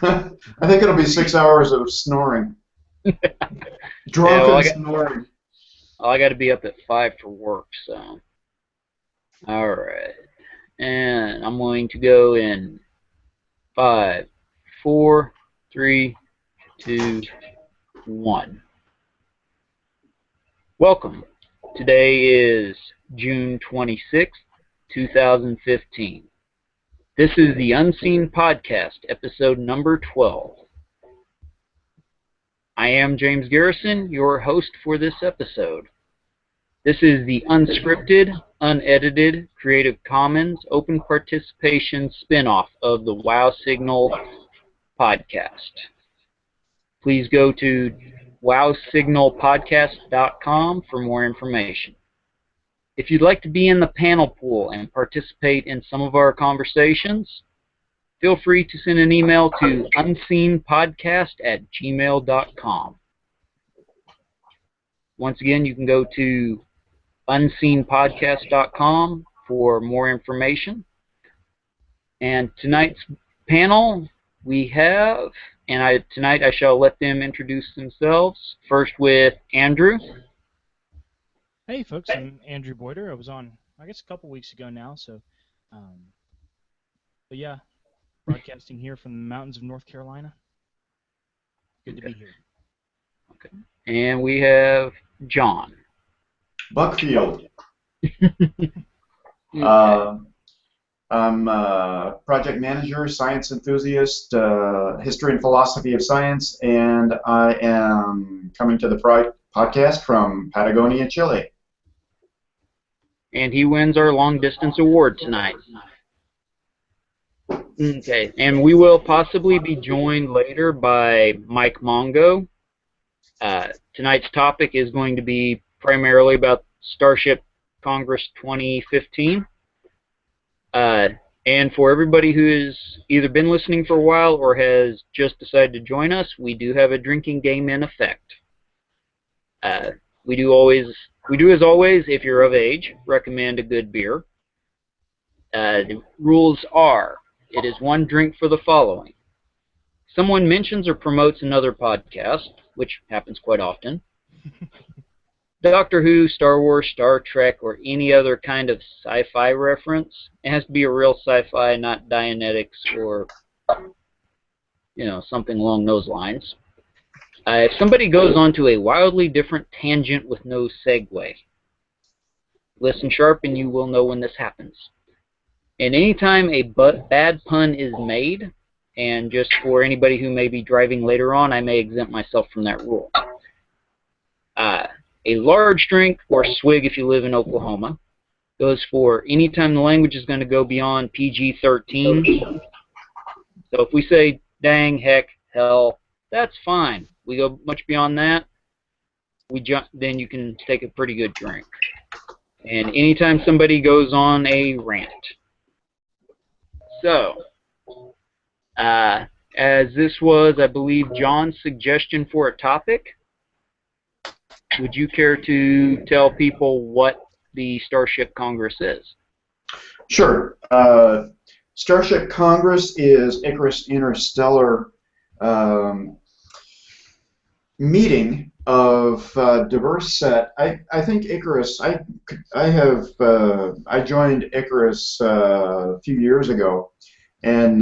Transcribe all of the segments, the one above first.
I think it'll be 6 hours of snoring, Yeah, drunken snoring. I got to be up at 5 for work, so. All right. And I'm going to go in 5, 4, 3, 2, 1. Welcome. Today is June 26th, 2015. This is the Unseen Podcast, episode number 12. I am James Garrison, your host for this episode. This is the unscripted, unedited, Creative Commons, open participation spinoff of the Wow Signal podcast. Please go to wowsignalpodcast.com for more information. If you'd like to be in the panel pool and participate in some of our conversations, feel free to send an email to unseenpodcast@gmail.com. Once again, you can go to unseenpodcast.com for more information. And tonight's panel we have, and tonight I shall let them introduce themselves. First with Andrew. Hey folks, I'm Andrew Boyder. I was on, I guess, a couple weeks ago now, so, but yeah, broadcasting here from the mountains of North Carolina. Good to be here. Okay. And we have John. Buckfield. I'm a project manager, science enthusiast, history and philosophy of science, and I am coming to the podcast from Patagonia, Chile. And he wins our long distance award tonight. Okay, and we will possibly be joined later by Mike Mongo. Tonight's topic is going to be primarily about Starship Congress 2015. And for everybody who has either been listening for a while or has just decided to join us, we do have a drinking game in effect. We do as always, if you're of age, recommend a good beer. The rules are, it is one drink for the following. Someone mentions or promotes another podcast, which happens quite often. Doctor Who, Star Wars, Star Trek, or any other kind of sci-fi reference. It has to be a real sci-fi, not Dianetics or, something along those lines. If somebody goes on to a wildly different tangent with no segue, listen sharp and you will know when this happens. And anytime a bad pun is made, and just for anybody who may be driving later on, I may exempt myself from that rule. A large drink, or swig if you live in Oklahoma, goes for any time the language is going to go beyond PG-13. So if we say dang, heck, hell, that's fine. We go much beyond that, then you can take a pretty good drink. And anytime somebody goes on a rant. So, as this was, I believe, John's suggestion for a topic, would you care to tell people what the Starship Congress is? Sure. Starship Congress is Icarus Interstellar meeting of diverse set. I think Icarus. I joined Icarus a few years ago, and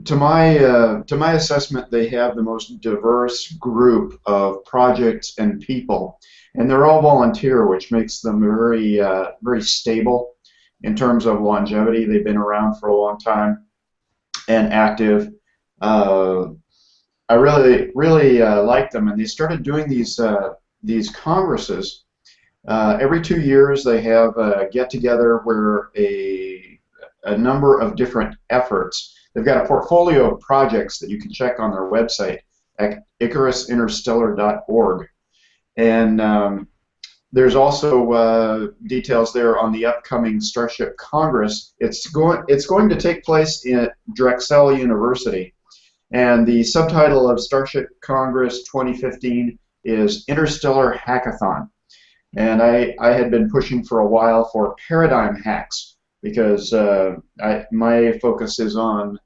to my assessment, they have the most diverse group of projects and people, and they're all volunteer, which makes them very very stable in terms of longevity. They've been around for a long time and active. I really like them, and they started doing these congresses. Every 2 years, they have a get-together where a number of different efforts. They've got a portfolio of projects that you can check on their website at IcarusInterstellar.org, and there's also details there on the upcoming Starship Congress. It's going to take place at Drexel University. And the subtitle of Starship Congress 2015 is Interstellar Hackathon. And I had been pushing for a while for paradigm hacks because my focus is on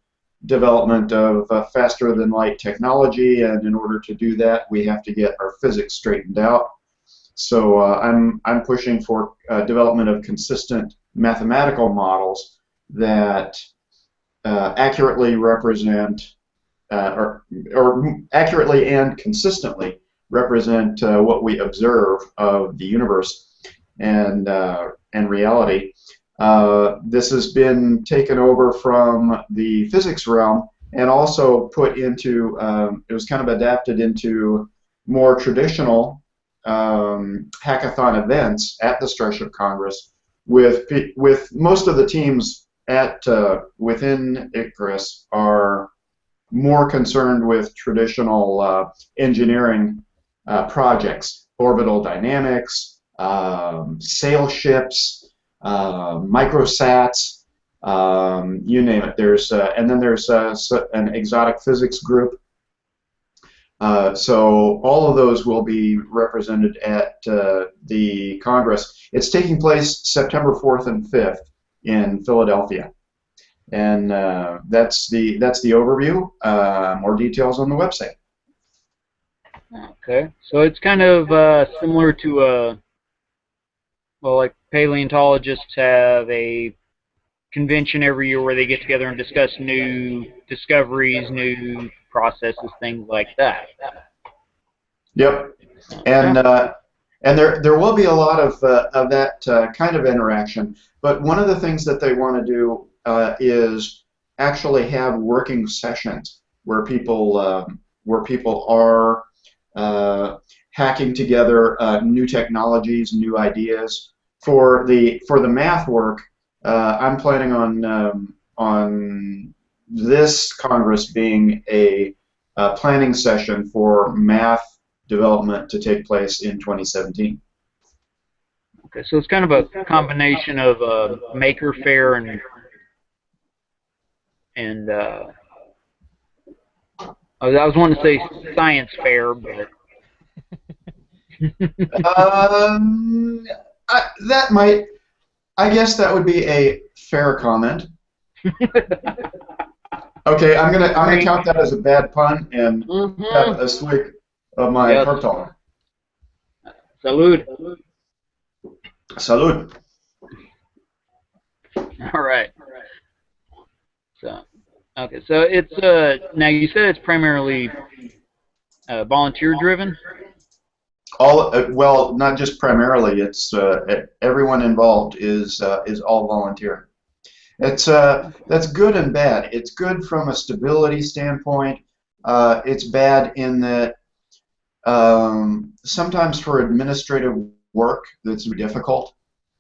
development of faster than light technology, and in order to do that, we have to get our physics straightened out. So I'm pushing for development of consistent mathematical models that accurately represent or accurately and consistently represent what we observe of the universe and reality. This has been taken over from the physics realm and also put into, it was kind of adapted into more traditional hackathon events at the Starship Congress with most of the teams at within Icarus are more concerned with traditional engineering projects, orbital dynamics, sail ships, microsats, you name it. There's and then there's an exotic physics group. So all of those will be represented at the Congress. It's taking place September 4th and 5th in Philadelphia. And that's the overview. More details on the website. Okay, so it's kind of similar to well, like paleontologists have a convention every year where they get together and discuss new discoveries, new processes, things like that. Yep, and there will be a lot of that kind of interaction. But one of the things that they want to do is actually have working sessions where people are hacking together new technologies, new ideas. For the math work, I'm planning on this Congress being a planning session for math development to take place in 2017. Okay, so it's kind of a combination of Maker Faire and I was wanting to say Science Fair, but I guess that would be a fair comment. Okay, I'm gonna count that as a bad pun and have a swig of my Herb. Salud. Salud. All right. So, okay, so it's now you said it's primarily volunteer driven. Well, not just primarily. It's everyone involved is all volunteer. It's that's good and bad. It's good from a stability standpoint. It's bad in that sometimes for administrative work that's difficult.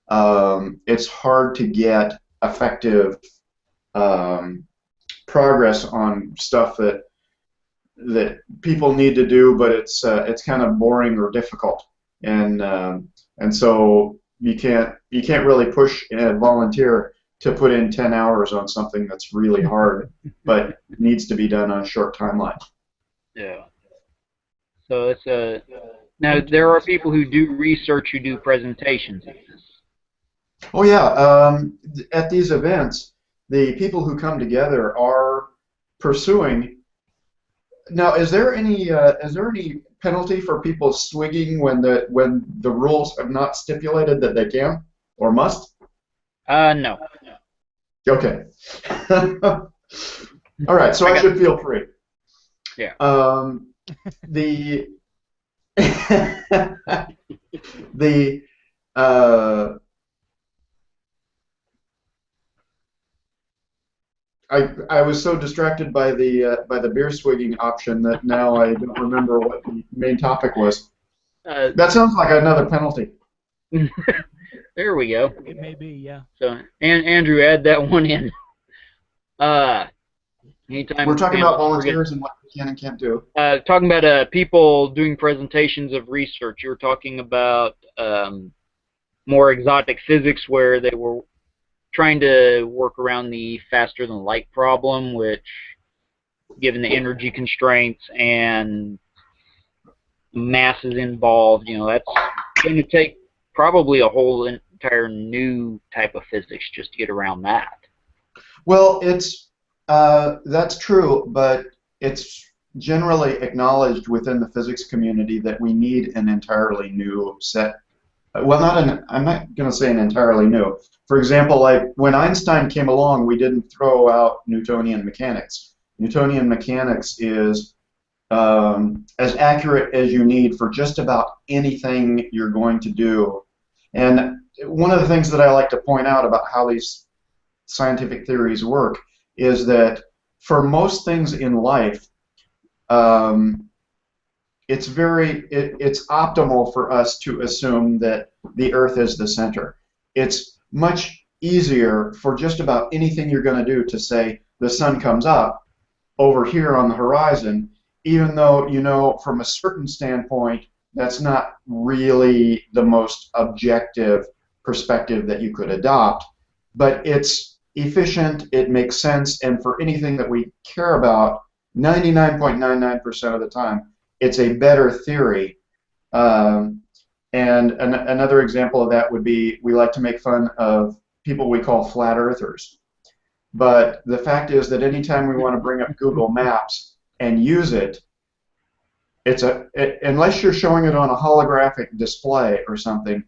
It's hard to get effective progress on stuff that people need to do, but it's kind of boring or difficult, and so you can't really push a volunteer to put in 10 hours on something that's really hard, but needs to be done on a short timeline. Yeah. So it's now there are people who do research, who do presentations of this. Oh yeah, at these events, the people who come together are pursuing. Now, is there any penalty for people swigging when the rules have not stipulated that they can or must? No. Okay. All right, so I should feel free. Yeah. The I was so distracted by the beer swigging option that now I don't remember what the main topic was. That sounds like another penalty. There we go. It may be, yeah. So, Andrew, add that one in. Anytime we're talking about volunteers and what we can and can't do. Talking about people doing presentations of research. You were talking about more exotic physics where they were trying to work around the faster than light problem, which, given the energy constraints and masses involved, you know, that's going to take probably a whole entire new type of physics just to get around that. Well, it's That's true, but it's generally acknowledged within the physics community that we need an entirely new set. Well, I'm not going to say an entirely new. For example, like when Einstein came along, we didn't throw out Newtonian mechanics. Newtonian mechanics is as accurate as you need for just about anything you're going to do. And one of the things that I like to point out about how these scientific theories work is that for most things in life, um, it's optimal for us to assume that the Earth is the center. It's much easier for just about anything you're going to do to say the sun comes up over here on the horizon, even though you know from a certain standpoint that's not really the most objective perspective that you could adopt, but it's efficient, it makes sense, and for anything that we care about, 99.99% of the time, it's a better theory. And another example of that would be we like to make fun of people we call flat earthers. But the fact is that anytime we want to bring up Google Maps and use it, unless you're showing it on a holographic display or something,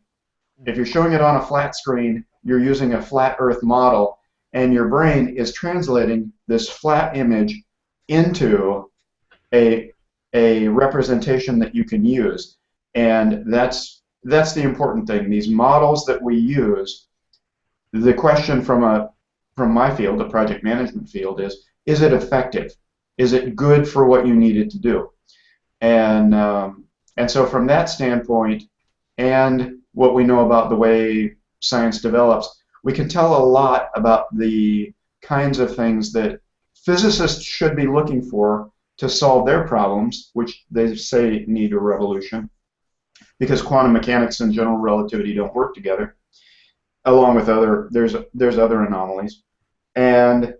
if you're showing it on a flat screen, you're using a flat Earth model, and your brain is translating this flat image into a representation that you can use. And that's the important thing. These models that we use, the question from my field, the project management field, is it effective? Is it good for what you need it to do? And so from that standpoint, and what we know about the way science develops, we can tell a lot about the kinds of things that physicists should be looking for to solve their problems, which they say need a revolution, because quantum mechanics and general relativity don't work together, along with there's other anomalies. And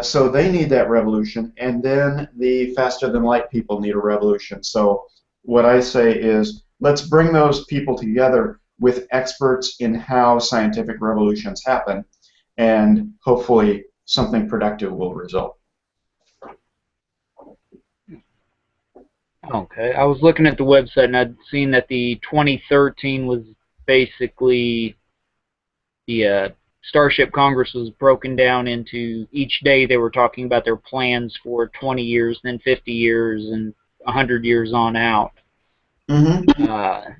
so they need that revolution, and then the faster than light people need a revolution. So what I say is, let's bring those people together with experts in how scientific revolutions happen, and hopefully something productive will result. Okay, I was looking at the website and I'd seen that the 2013 was basically the Starship Congress was broken down into each day they were talking about their plans for 20 years, then 50 years, and 100 years on out. Mm-hmm.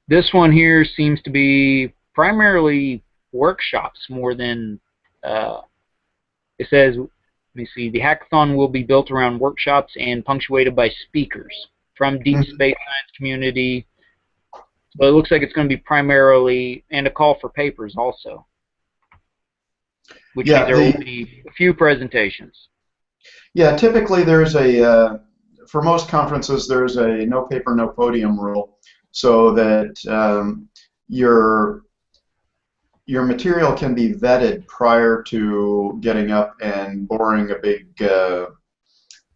This one here seems to be primarily workshops more than, it says, let me see, the hackathon will be built around workshops and punctuated by speakers from deep space science community. So it looks like it's going to be primarily, and a call for papers also, which means there will be a few presentations. Yeah, typically there's for most conferences, there's a no paper, no podium rule, so that your material can be vetted prior to getting up and boring a big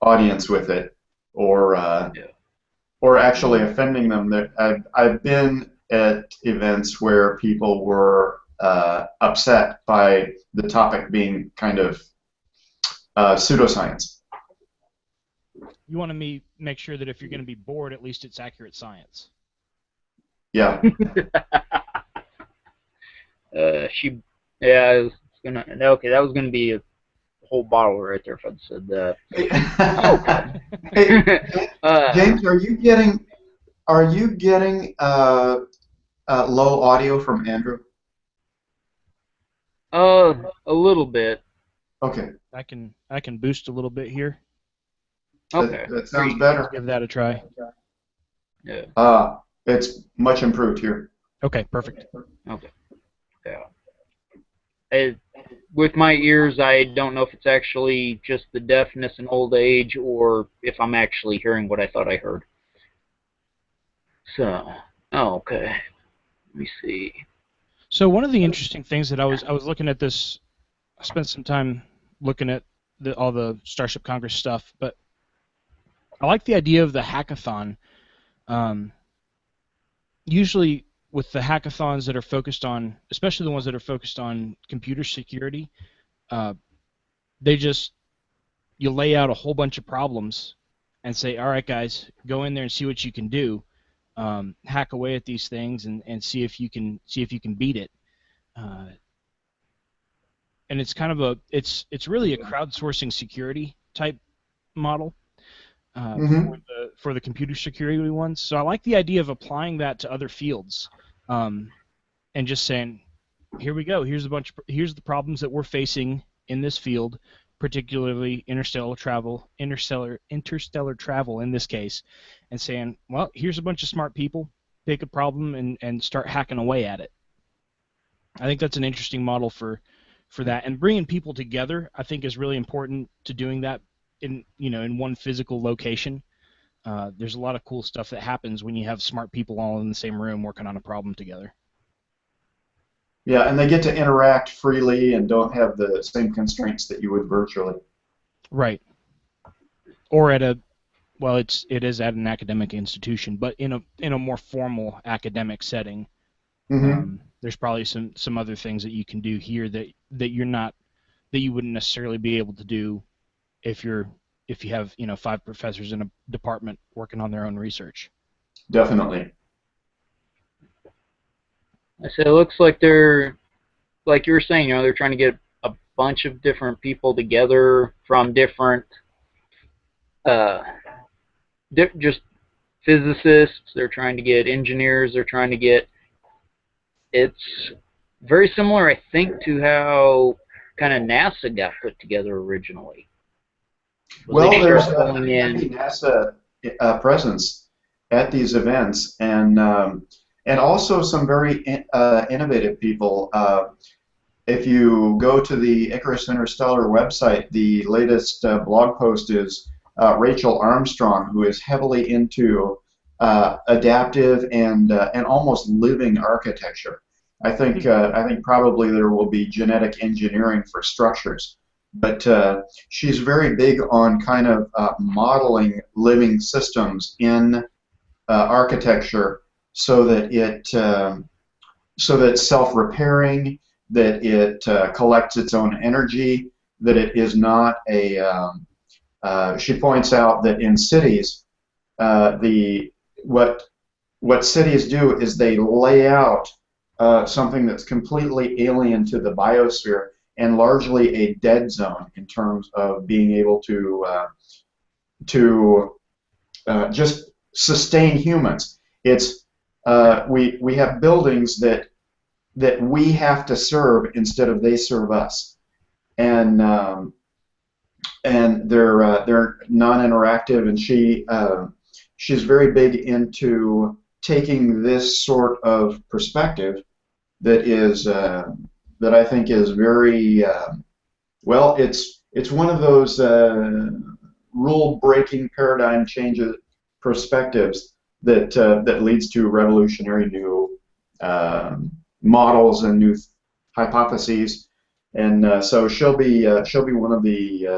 audience with it, or actually offending them. I've been at events where people were upset by the topic being kind of pseudoscience. You want to make sure that if you're going to be bored, at least it's accurate science. Yeah. I was gonna. Okay, that was gonna be a whole bottle right there if I'd said that. Hey, James, are you getting low audio from Andrew? A little bit. Okay. I can boost a little bit here. Okay. That sounds better. Let's give that a try. Yeah. It's much improved here. Okay, perfect. Okay. Yeah. With my ears, I don't know if it's actually just the deafness and old age, or if I'm actually hearing what I thought I heard. So, okay. Let me see. So one of the interesting things that I was looking at this, I spent some time looking at all the Starship Congress stuff, but I like the idea of the hackathon. Usually with the hackathons that are focused on, especially the ones that are focused on computer security, they just you lay out a whole bunch of problems and say, all right, guys, go in there and see what you can do. Hack away at these things and see if you can beat it. And it's kind of it's really a crowdsourcing security type model Mm-hmm. for the computer security ones. So I like the idea of applying that to other fields, and just saying, here we go. Here's the problems that we're facing in this field, particularly interstellar travel in this case, and saying, well, here's a bunch of smart people. Pick a problem and start hacking away at it. I think that's an interesting model for that, and bringing people together, I think, is really important to doing that in one physical location. There's a lot of cool stuff that happens when you have smart people all in the same room working on a problem together. Yeah, and they get to interact freely and don't have the same constraints that you would virtually. Right. Or at it is at an academic institution, but in a more formal academic setting. Mm-hmm. There's probably some other things that you can do here that you wouldn't necessarily be able to do if you have 5 professors in a department working on their own research. Definitely. I said it looks like they're, like you were saying, they're trying to get a bunch of different people together from different, just physicists. They're trying to get engineers. They're trying to get. It's very similar, I think, to how kind of NASA got put together originally. Well, They there's start a pulling heavy in. NASA presence at these events, and also some very innovative people. If you go to the Icarus Interstellar website, the latest blog post is Rachel Armstrong, who is heavily into adaptive and almost living architecture. I think probably there will be genetic engineering for structures, but she's very big on kind of modeling living systems in architecture so that it's self-repairing, that it collects its own energy, that it is not a. She points out that in cities, the what cities do is they lay out something that's completely alien to the biosphere and largely a dead zone in terms of being able to just sustain humans. It's we have buildings that we have to serve instead of they serve us, and they're non-interactive, and she's very big into taking this sort of perspective that is that I think is very well. It's one of those rule-breaking paradigm changes perspectives that leads to revolutionary new models and new hypotheses. And so she'll be one of the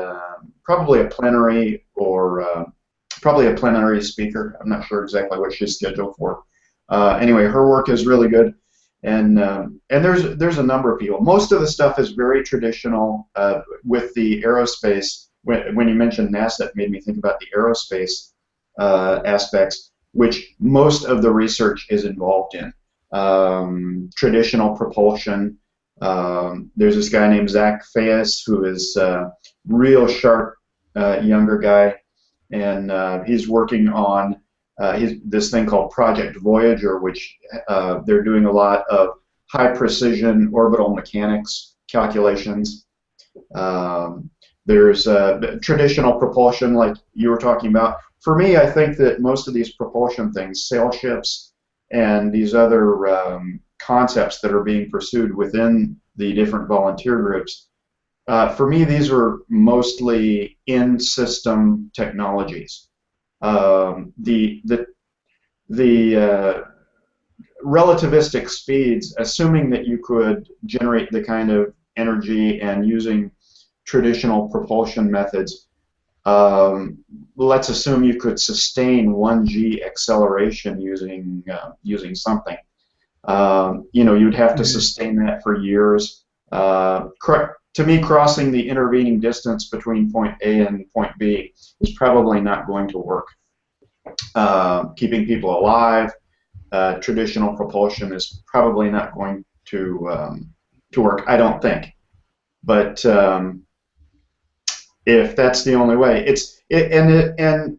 probably a plenary or probably a plenary speaker. I'm not sure exactly what she's scheduled for. Anyway, her work is really good, and there's a number of people. Most of the stuff is very traditional with the aerospace. When you mentioned NASA, it made me think about the aerospace aspects, which most of the research is involved in. Traditional propulsion. There's this guy named Zach Fayes who is a real sharp younger guy, and he's working on this thing called Project Voyager, which they're doing a lot of high precision orbital mechanics calculations. There's traditional propulsion, like you were talking about. For me, I think that most of these propulsion things, sail ships, and these other concepts that are being pursued within the different volunteer groups, for me, these are mostly in-system technologies. The relativistic speeds, assuming that you could generate the kind of energy and using traditional propulsion methods, let's assume you could sustain 1g acceleration using something. You'd have to sustain that for years. to me, crossing the intervening distance between point A and point B is probably not going to work. Keeping people alive, traditional propulsion is probably not going to work, I don't think. But if that's the only way, and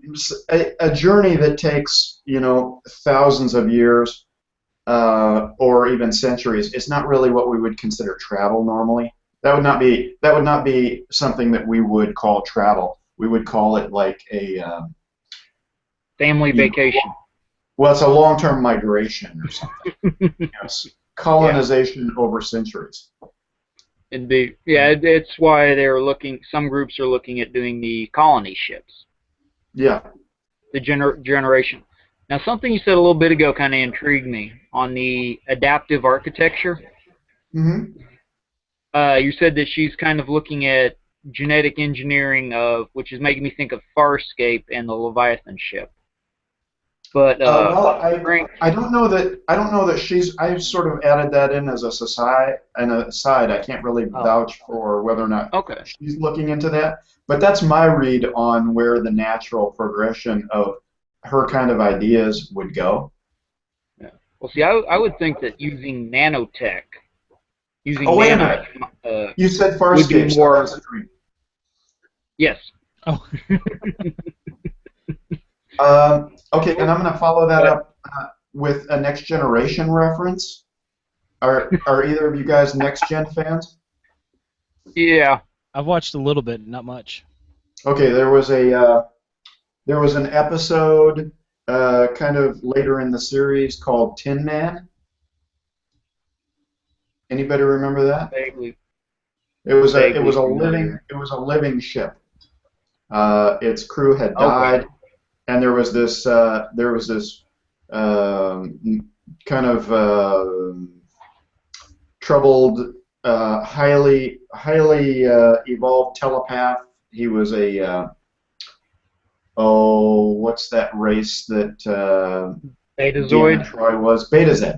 a journey that takes, you know, thousands of years or even centuries is not really what we would consider travel normally. That would not be something that we would call travel. We would call it like a family you know, vacation. well, it's a long-term migration or something. Yes, colonization Yeah. over centuries. It's why they're looking. Some groups are looking at doing the colony ships, Yeah. the generation. Now, something you said a little bit ago kind of intrigued me on the adaptive architecture. Hmm. You said that she's kind of looking at genetic engineering of, which is making me think of Farscape and the Leviathan ship. But Well, Frank, I don't know that I've sort of added that in as a society and a side. I can't really oh, vouch for whether or not okay. she's looking into that, but that's my read on where the natural progression of her kind of ideas would go. Yeah. Well, see, I would think that using nanotech, Oh, using wait a nano, minute. You said would be Farscape, so more. that's a dream. Yes. Oh, Okay, and I'm going to follow that But up with a next generation reference. Are either of you guys next gen fans? yeah. I've watched a little bit, not much. Okay, there was an episode kind of later in the series called Tin Man. Anybody remember that? Vaguely, It vaguely was a familiar. living ship. Its crew had Okay. died, and there was this um, kind of troubled, highly evolved telepath. He was a oh, what's that race that Deanna Betazoid. Troy was? Beta Z.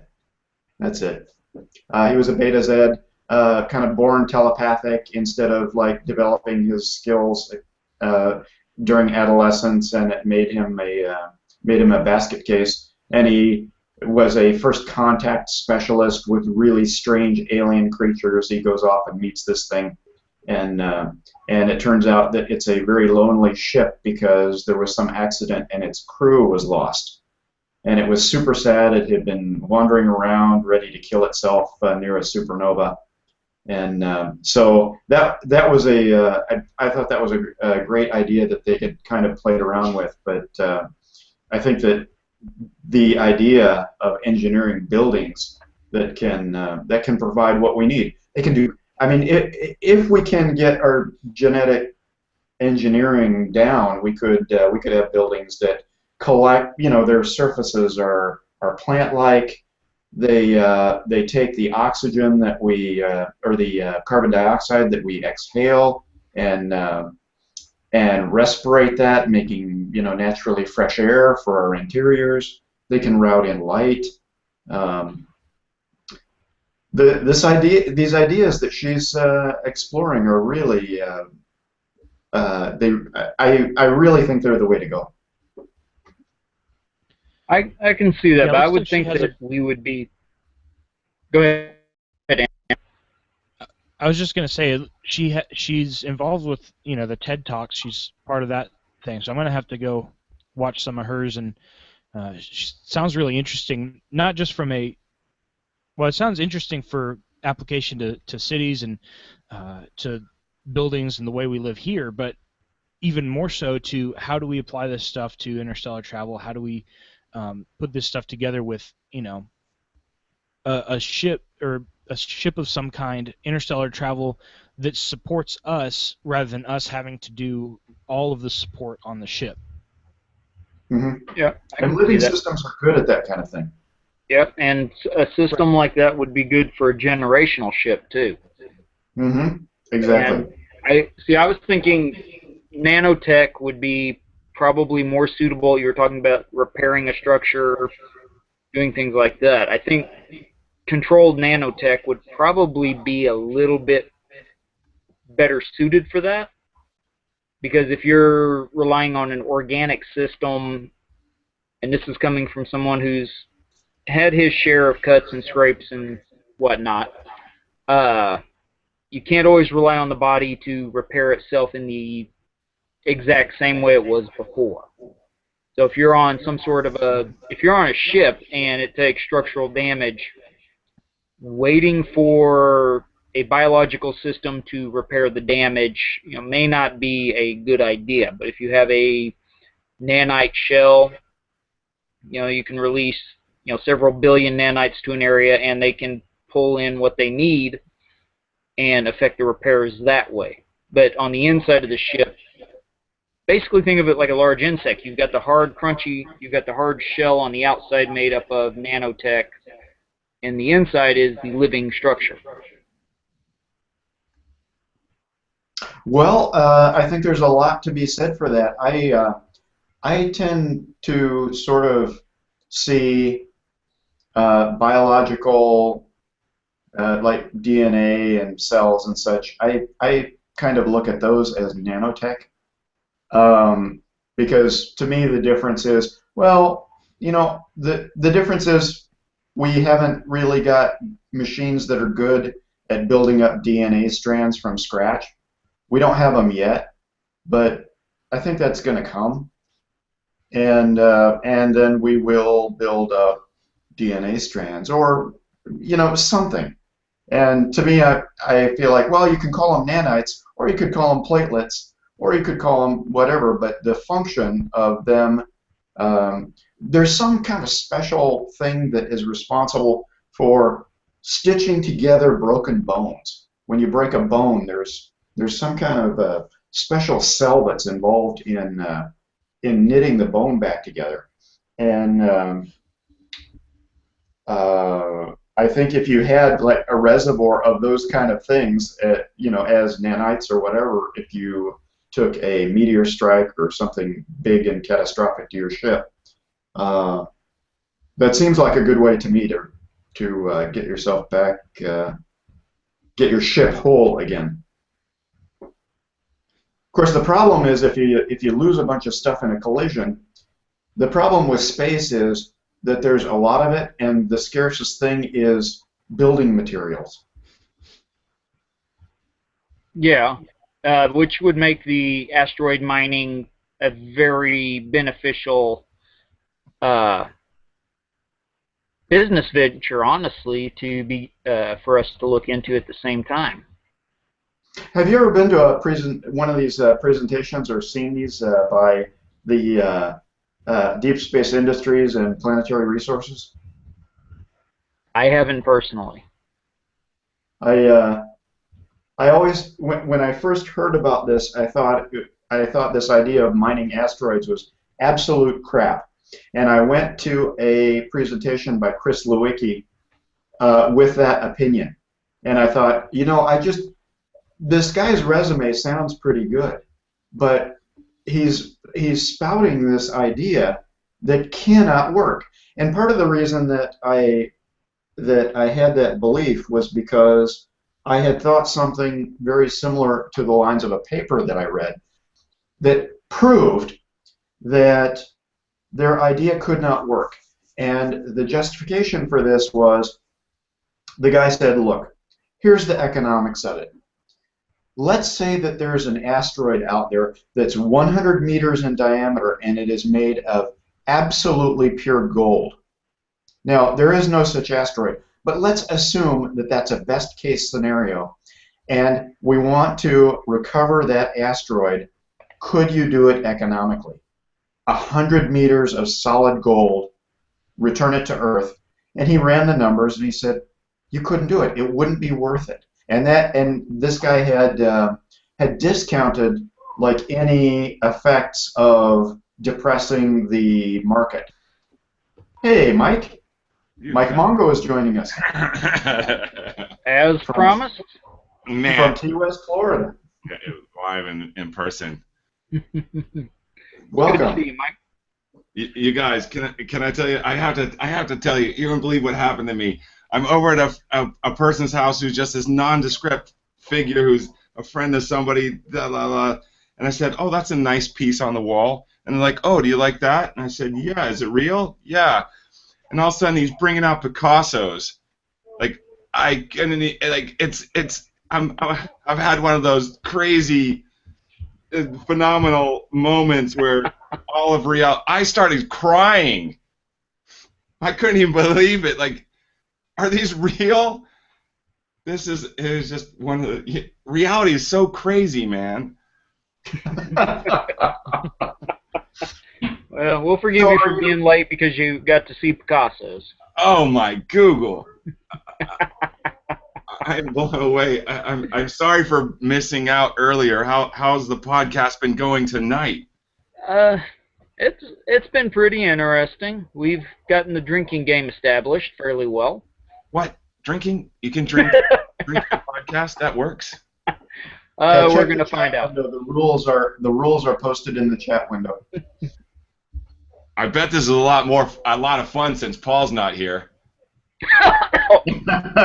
That's it. He was a Beta Z, kind of born telepathic instead of like developing his skills uh, during adolescence, and it made him a basket case. And he was a first contact specialist with really strange alien creatures. He goes off and meets this thing, and it turns out that it's a very lonely ship because there was some accident and its crew was lost. And it was super sad. It had been wandering around, ready to kill itself near a supernova. And so that was I thought that was a great idea that they had kind of played around with. But I think that the idea of engineering buildings that can provide what we need, they can do. I mean, if we can get our genetic engineering down, we could have buildings that collect. You know, their surfaces are plant-like. They take the oxygen that we or the carbon dioxide that we exhale and respirate that, making, you know, naturally fresh air for our interiors. They can route in light. Um, these ideas that she's exploring are really they I really think they're the way to go. I can see that, Yeah, it but I looks like would she think has a. that we would be. Go ahead. Ann. I was just gonna say she's involved with the TED Talks. She's part of that thing, so I'm gonna have to go watch some of hers. And she sounds really interesting. Not just from a well, it sounds interesting for application to cities and to buildings and the way we live here, but even more so to how do we apply this stuff to interstellar travel? How do we put this stuff together with a ship or a ship of some kind, interstellar travel that supports us rather than us having to do all of the support on the ship. Hmm. Yeah, I And can see living that. systems are good at that kind of thing. Yep, and a system like that would be good for a generational ship too. Hmm. Exactly. And I was thinking nanotech would be probably more suitable. You were talking about repairing a structure, doing things like that. I think controlled nanotech would probably be a little bit better suited for that. Because if you're relying on an organic system, and this is coming from someone who's had his share of cuts and scrapes and whatnot, you can't always rely on the body to repair itself in the exact same way it was before. So if you're on if you're on a ship and it takes structural damage, waiting for a biological system to repair the damage, may not be a good idea. But if you have a nanite shell, you can release, several billion nanites to an area, and they can pull in what they need and affect the repairs that way. But on the inside of the ship, basically think of it like a large insect. You've got the hard shell on the outside made up of nanotech, and the inside is the living structure. Well, I think there's a lot to be said for that. I tend to sort of see biological, like DNA and cells and such. I kind of look at those as nanotech, because to me the difference is, well, the difference is we haven't really got machines that are good at building up DNA strands from scratch. We don't have them yet, but I think that's going to come, and then we will build up DNA strands, or something. And to me, I feel like, well, you can call them nanites, or you could call them platelets, or you could call them whatever, but the function of them, there's some kind of special thing that is responsible for stitching together broken bones. When you break a bone, there's some kind of a special cell that's involved in knitting the bone back together. And I think if you had like a reservoir of those kind of things, as nanites or whatever, if you took a meteor strike or something big and catastrophic to your ship, that seems like a good way to me to get yourself back, get your ship whole again. Of course, the problem is if you lose a bunch of stuff in a collision, the problem with space is that there's a lot of it, and the scarcest thing is building materials. Yeah, which would make the asteroid mining a very beneficial business venture, honestly, for us to look into at the same time. Have you ever been to one of these presentations or seen these by the Deep Space Industries and Planetary Resources? I haven't personally. I always, when I first heard about this, I thought this idea of mining asteroids was absolute crap. And I went to a presentation by Chris Lewicki with that opinion. And I thought, this guy's resume sounds pretty good, but he's spouting this idea that cannot work. And part of the reason that I had that belief was because I had thought something very similar to the lines of a paper that I read that proved that their idea could not work. And the justification for this was, the guy said, look, here's the economics of it. Let's say that there's an asteroid out there that's 100 meters in diameter and it is made of absolutely pure gold. Now, there is no such asteroid, but let's assume that that's a best case scenario and we want to recover that asteroid. Could you do it economically? 100 meters of solid gold, return it to Earth. And he ran the numbers and he said, you couldn't do it. It wouldn't be worth it. And this guy had discounted like any effects of depressing the market. Hey, Mike. Mike Mongo is joining us. As promised. Man. From Key West, Florida. Yeah, it was live in person. Welcome. Good to see you, Mike. You guys, can I tell you? I have to tell you. You won't believe what happened to me. I'm over at a person's house who's just this nondescript figure who's a friend of somebody, blah, blah, blah. And I said, oh, that's a nice piece on the wall. And they're like, oh, do you like that? And I said, yeah. Is it real? Yeah. And all of a sudden he's bringing out Picasso's. Like I've had one of those crazy, phenomenal moments where all of real. I started crying. I couldn't even believe it. Like, are these real? It was just one of the reality is so crazy, man. Well, we'll forgive you for being late because you got to see Picasso's. Oh my Google. I'm blown away. I'm sorry for missing out earlier. How's the podcast been going tonight? It's been pretty interesting. We've gotten the drinking game established fairly well. What? Drinking? You can drink drink a podcast? That works? We're gonna find out. The rules are posted in the chat window. I bet this is a lot of fun since Paul's not here. I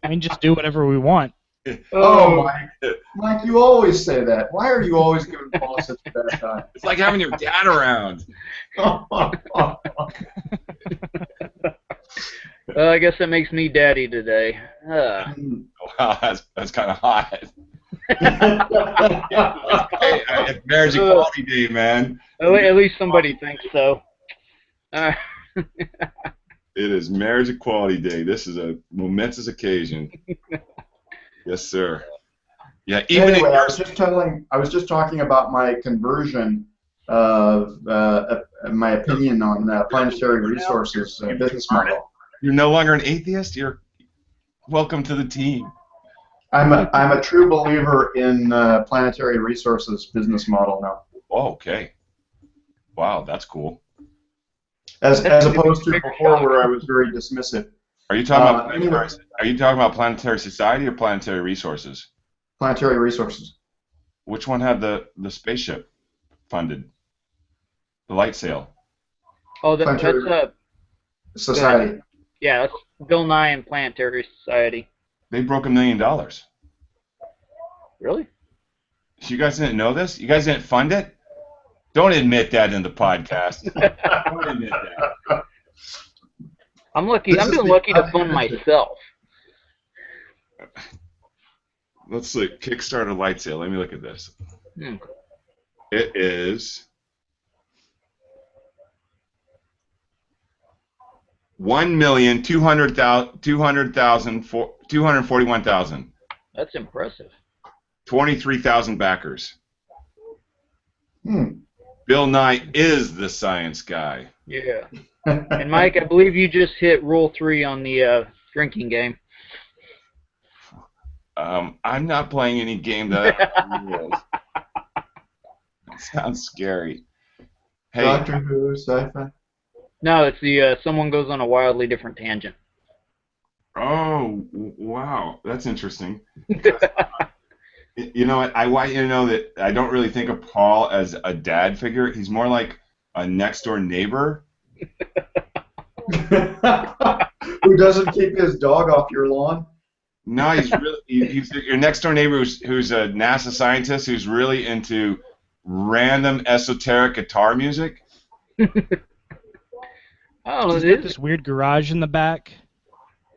mean, just do whatever we want. Oh, Mike, you always say that. Why are you always giving Paul such a bad time? It's like having your dad around. I guess that makes me daddy today. Wow, that's kind of hot. It's marriage equality day, man. At least somebody thinks so. It is marriage equality day. This is a momentous occasion. Yes, sir. Yeah. Even anyway, I was just talking about my conversion of my opinion on planetary resources business model. You're no longer an atheist. You're welcome to the team. I'm a true believer in planetary resources business model now. Oh, okay. Wow, that's cool. As opposed to before, where I was very dismissive. Are you talking about planetary society or planetary resources? Planetary resources. Which one had the spaceship funded? The light sail. Oh, that's society. Yeah, that's Bill Nye and Planetary Society. They broke $1 million. Really? You guys didn't know this? You guys didn't fund it? Don't admit that in the podcast. Don't admit that. I'm lucky. I'm been lucky to fund myself. Let's see. Kickstarter light sail. Let me look at this. It is 241,000. That's impressive. 23,000 backers. Bill Nye is the science guy. Yeah. And Mike, I believe you just hit Rule 3 on the drinking game. I'm not playing any game that rules. That sounds scary. Hey, Doctor Who, sci-fi. No, it's the someone goes on a wildly different tangent. Oh, wow, that's interesting. You know what? I want you to know that I don't really think of Paul as a dad figure. He's more like a next-door neighbor. Who doesn't keep his dog off your lawn? No, he's your next-door neighbor who's a NASA scientist who's really into random esoteric guitar music. Oh, Does it this weird garage in the back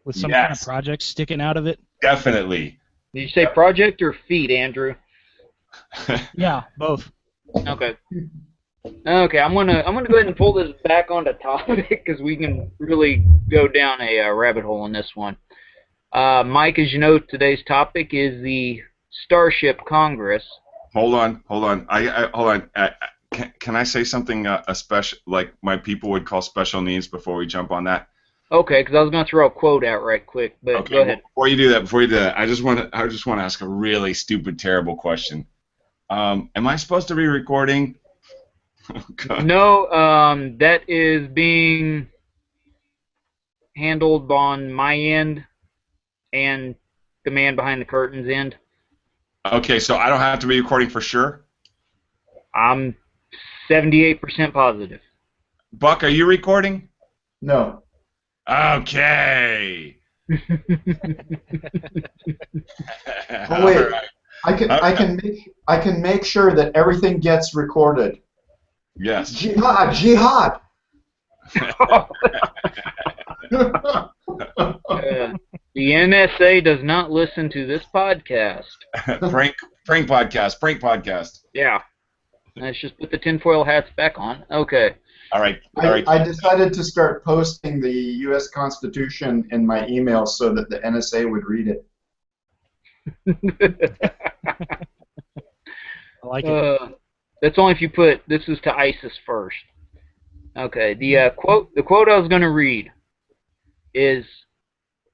with some kind of Yes. project sticking out of it? Definitely. Did you say project or feet, Andrew? Yeah, both. Okay. Okay, I'm gonna go ahead and pull this back onto topic because we can really go down a rabbit hole in this one. Mike, as you know, today's topic is the Starship Congress. Hold on. Hold on. Can I say something special, like my people would call special needs before we jump on that? Okay, because I was going to throw a quote out right quick, but Okay, go ahead. Before you do that, I just want to ask a really stupid, terrible question. Am I supposed to be recording? Okay. No, that is being handled on my end and the man behind the curtains end. Okay, so I don't have to be recording for sure? I'm 78% positive. Buck, are you recording? No. Okay. Oh wait, All right. I can make sure that everything gets recorded. Yes. Jihad, jihad. The NSA does not listen to this podcast. Prank podcast. Prank podcast. Yeah. Let's just put the tinfoil hats back on. Okay. All right. All right. I decided to start posting the U.S. Constitution in my email so that the NSA would read it. I like it. That's only if you put this is to ISIS first. Okay. The quote I was going to read is,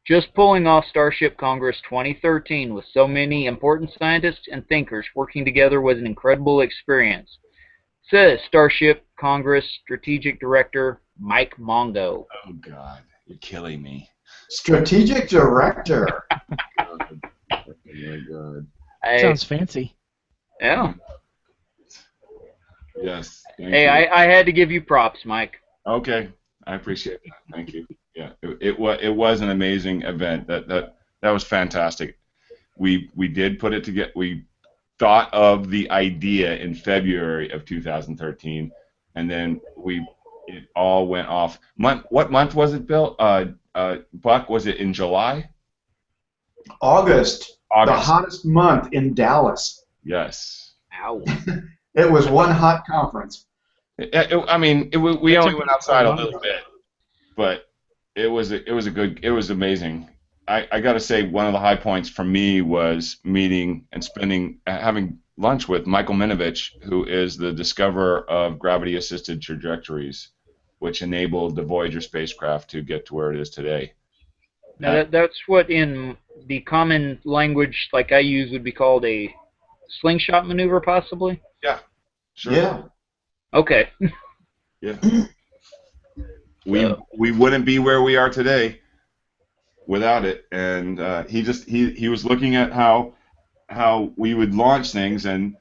just pulling off Starship Congress 2013 with so many important scientists and thinkers working together was an incredible experience, says Starship Congress Strategic Director Mike Mongo. Oh God, you're killing me. Strategic Director. Oh my God. Sounds fancy. Yeah. Yes. Thank Hey, you. I had to give you props, Mike. Okay, I appreciate that. Thank you. Yeah, it was an amazing event. That was fantastic. We did put it together. We thought of the idea in February of 2013, and then it all went off. What month was it, Bill? Buck, was it in July? August, the August. hottest month in Dallas. Yes. Ow. It was one hot conference. We only went outside a little bit, but it was amazing. I got to say, one of the high points for me was meeting and having lunch with Michael Minovich, who is the discoverer of gravity-assisted trajectories, which enabled the Voyager spacecraft to get to where it is today. Now that's what in the common language, like I use, would be called a slingshot maneuver, possibly. Yeah. Sure. Yeah. Okay. Yeah. We wouldn't be where we are today without it, and he was looking at how we would launch things, and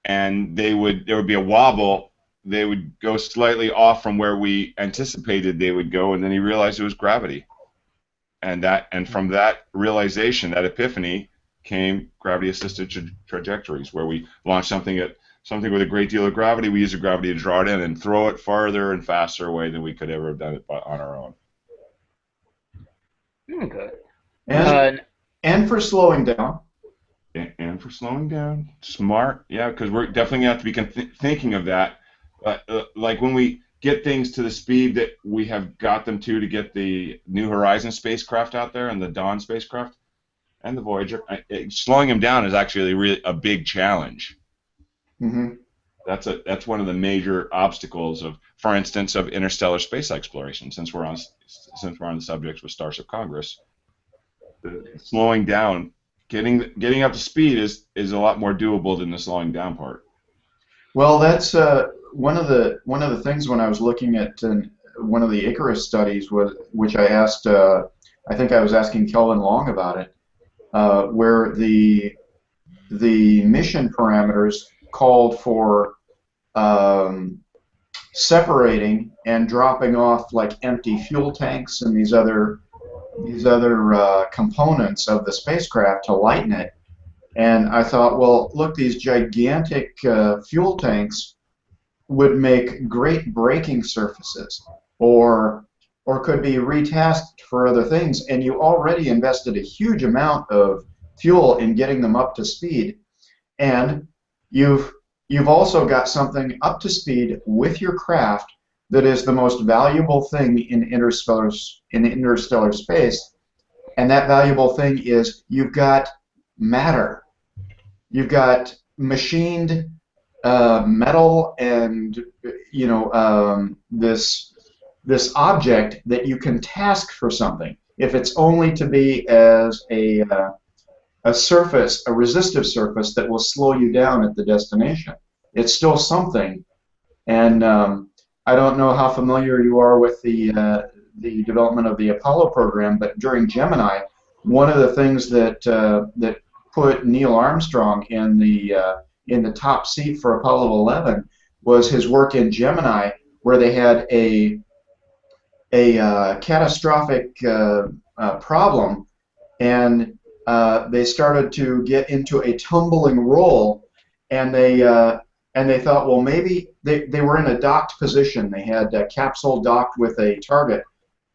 there would be a wobble. They would go slightly off from where we anticipated they would go, and then he realized it was gravity, and from that realization, that epiphany, came gravity-assisted trajectories, where we launch something with a great deal of gravity. We use the gravity to draw it in and throw it farther and faster away than we could ever have done it on our own. Okay. And for slowing down. And for slowing down, smart, yeah, because we're definitely gonna have to be thinking of that. Like when we get things to the speed that we have got them to get the New Horizons spacecraft out there and the Dawn spacecraft and the Voyager, slowing them down is actually really a big challenge. Mm-hmm. That's one of the major obstacles for instance, of interstellar space exploration. Since we're on the subject with Starship Congress, slowing down, getting up to speed is a lot more doable than the slowing down part. Well, that's one of the things when I was looking at one of the Icarus studies, which I asked. I think I was asking Kelvin Long about it, where the mission parameters called for separating and dropping off like empty fuel tanks and these other components of the spacecraft to lighten it. And I thought, well, look, these gigantic fuel tanks would make great braking surfaces, or could be retasked for other things. And you already invested a huge amount of fuel in getting them up to speed, and you've also got something up to speed with your craft that is the most valuable thing in interstellar space, and that valuable thing is you've got matter. You've got machined metal, and this object that you can task for something. If it's only to be as a surface, a resistive surface that will slow you down at the destination, it's still something. And I don't know how familiar you are with the development of the Apollo program, but during Gemini, one of the things that put Neil Armstrong in the top seat for Apollo 11 was his work in Gemini, where they had a catastrophic problem, and they started to get into a tumbling roll, and they thought, well, maybe they were in a docked position. They had a capsule docked with a target,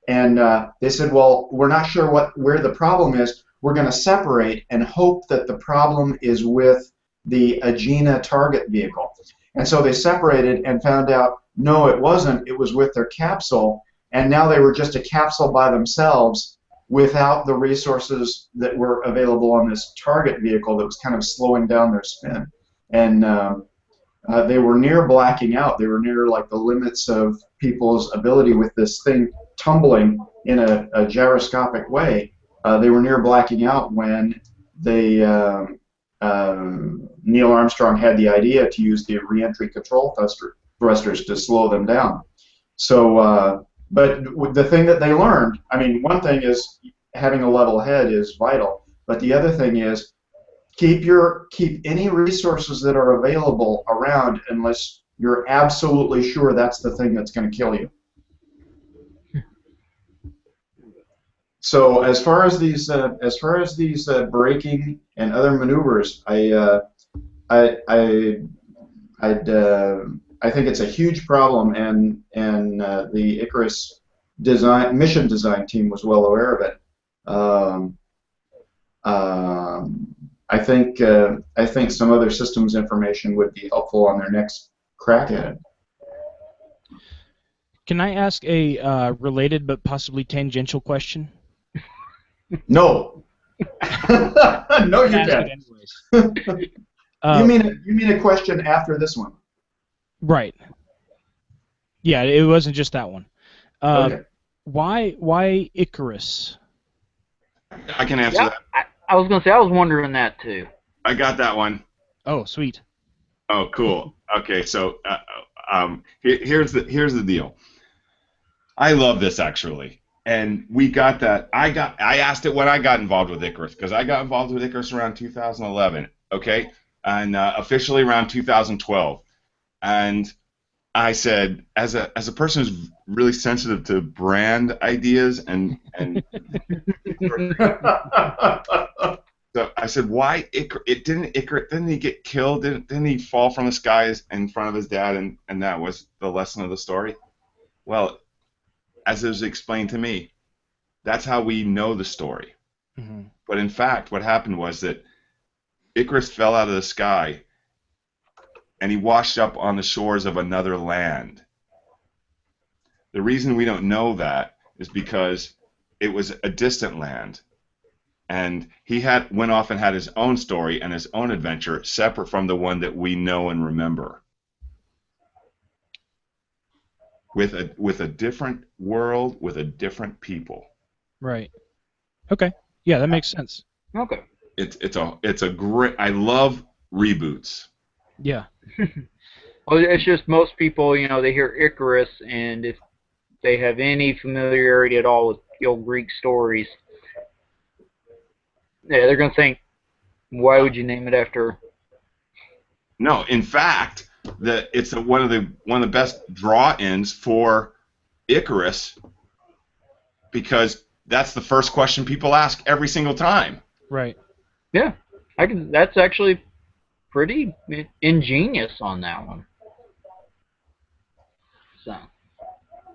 and they said, well, we're not sure where the problem is. We're going to separate and hope that the problem is with the Agena target vehicle. And so they separated and found out, no, it wasn't. It was with their capsule, and now they were just a capsule by themselves without the resources that were available on this target vehicle that was kind of slowing down their spin. And they were near blacking out. They were near like the limits of people's ability with this thing tumbling in a gyroscopic way. They were near blacking out when they Neil Armstrong had the idea to use the reentry control thrusters to slow them down. So, but the thing that they learned, I mean, one thing is having a level head is vital, but the other thing is keep any resources that are available around unless you're absolutely sure that's the thing that's going to kill you. So as far as these braking and other maneuvers, I think it's a huge problem, and the Icarus mission design team was well aware of it. I think some other systems information would be helpful on their next crack at it. Can I ask a related but possibly tangential question? No. No, you can't. You mean a question after this one? Right. Yeah, it wasn't just that one. Okay. Why Icarus? I can answer that. I was going to say, I was wondering that too. I got that one. Oh, sweet. Oh, cool. Okay, so here's the deal. I love this actually, and we got that. I asked it when I got involved with Icarus, because I got involved with Icarus around 2011. Okay, and officially around 2012, and I said, as a person who's really sensitive to brand ideas and so I said, why Icarus? Didn't he get killed? Didn't he fall from the skies in front of his dad, and that was the lesson of the story? Well, as it was explained to me, that's how we know the story. Mm-hmm. But in fact, what happened was that Icarus fell out of the sky, and he washed up on the shores of another land. The reason we don't know that is because it was a distant land, and he went off and had his own story and his own adventure separate from the one that we know and remember. With a different world, with a different people. Right. Okay. Yeah, that makes sense. Okay. It's a great. I love reboots. Yeah. Well, it's just most people, they hear Icarus, and if they have any familiarity at all with the old Greek stories, yeah, they're going to think, why would you name it after? No, in fact, it's one of the best draw-ins for Icarus, because that's the first question people ask every single time. Right. Yeah, that's actually pretty ingenious on that one. So.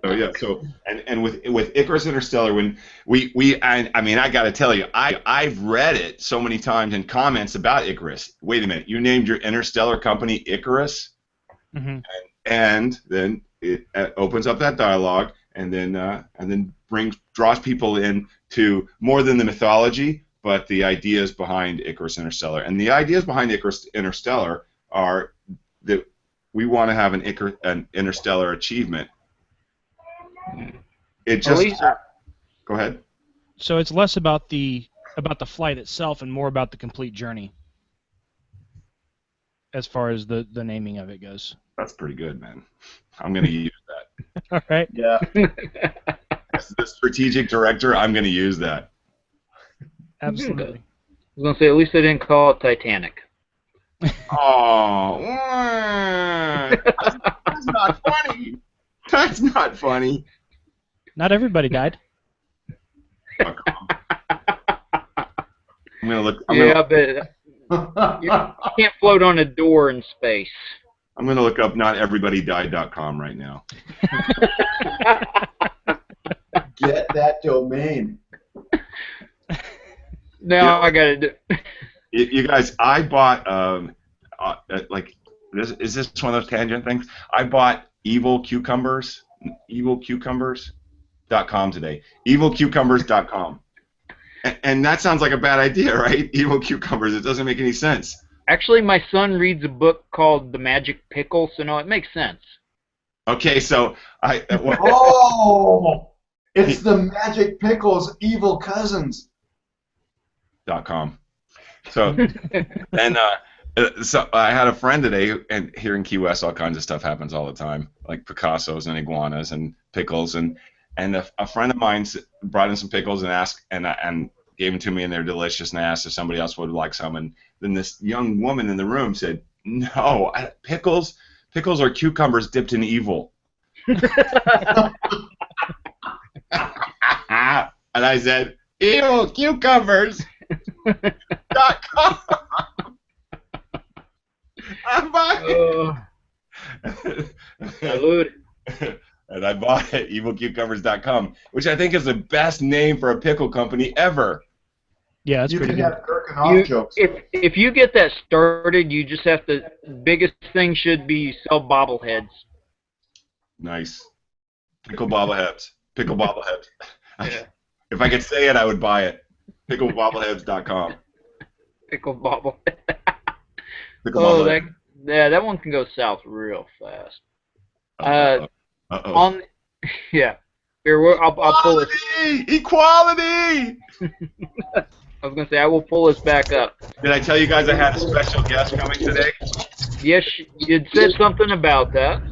Oh yeah. So and with Icarus Interstellar, when I mean, I got to tell you, I've read it so many times in comments about Icarus. Wait a minute, you named your interstellar company Icarus? Mm-hmm. And then it opens up that dialogue, and then draws people in to more than the mythology, but the ideas behind Icarus Interstellar. And the ideas behind Icarus Interstellar are that we want to have an interstellar achievement. It just go ahead. So it's less about the flight itself and more about the complete journey, as far as the naming of it goes. That's pretty good, man. I'm going to use that. All right. Yeah. As the strategic director, I'm going to use that. Absolutely. I was going to say, at least they didn't call it Titanic. Oh, that's not funny. That's not funny. Not everybody died. Oh, come I'm gonna look. Yeah, but you can't float on a door in space. I'm gonna look up noteverybodiedied.com right now. Get that domain. Now I gotta do. You guys, I bought like this. Is this one of those tangent things? I bought evilcucumbers.com today. Evilcucumbers.com. And that sounds like a bad idea, right? Evil cucumbers. It doesn't make any sense. Actually, my son reads a book called The Magic Pickle, so no, it makes sense. Okay, so Oh, it's the Magic Pickles evil cousins. .com. So and so I had a friend today, and here in Key West, all kinds of stuff happens all the time, like Picassos and iguanas and pickles, and a friend of mine brought in some pickles and asked and gave them to me, and they're delicious, and I asked if somebody else would like some, and then this young woman in the room said, "No, pickles are cucumbers dipped in evil." And I said, "Evil cucumbers." .com. I'm buying. Salute. And I bought it, evilcucumbers.com, which I think is the best name for a pickle company ever. Yeah, that's You pretty can good. have Kirk and Off jokes. If you get that started, you just have to. Biggest thing should be you sell bobbleheads. Nice. Pickle bobbleheads. Pickle bobbleheads. Yeah. If I could say it, I would buy it. Picklebobbleheads.com. Pickle bobblehead. Pickle Oh, bobblehead. that one can go south real fast. Uh-oh. On, yeah. Here, I'll pull this. Equality! I was gonna say I will pull this back up. Did I tell you guys I had a special guest coming today? Yes, you said something about that.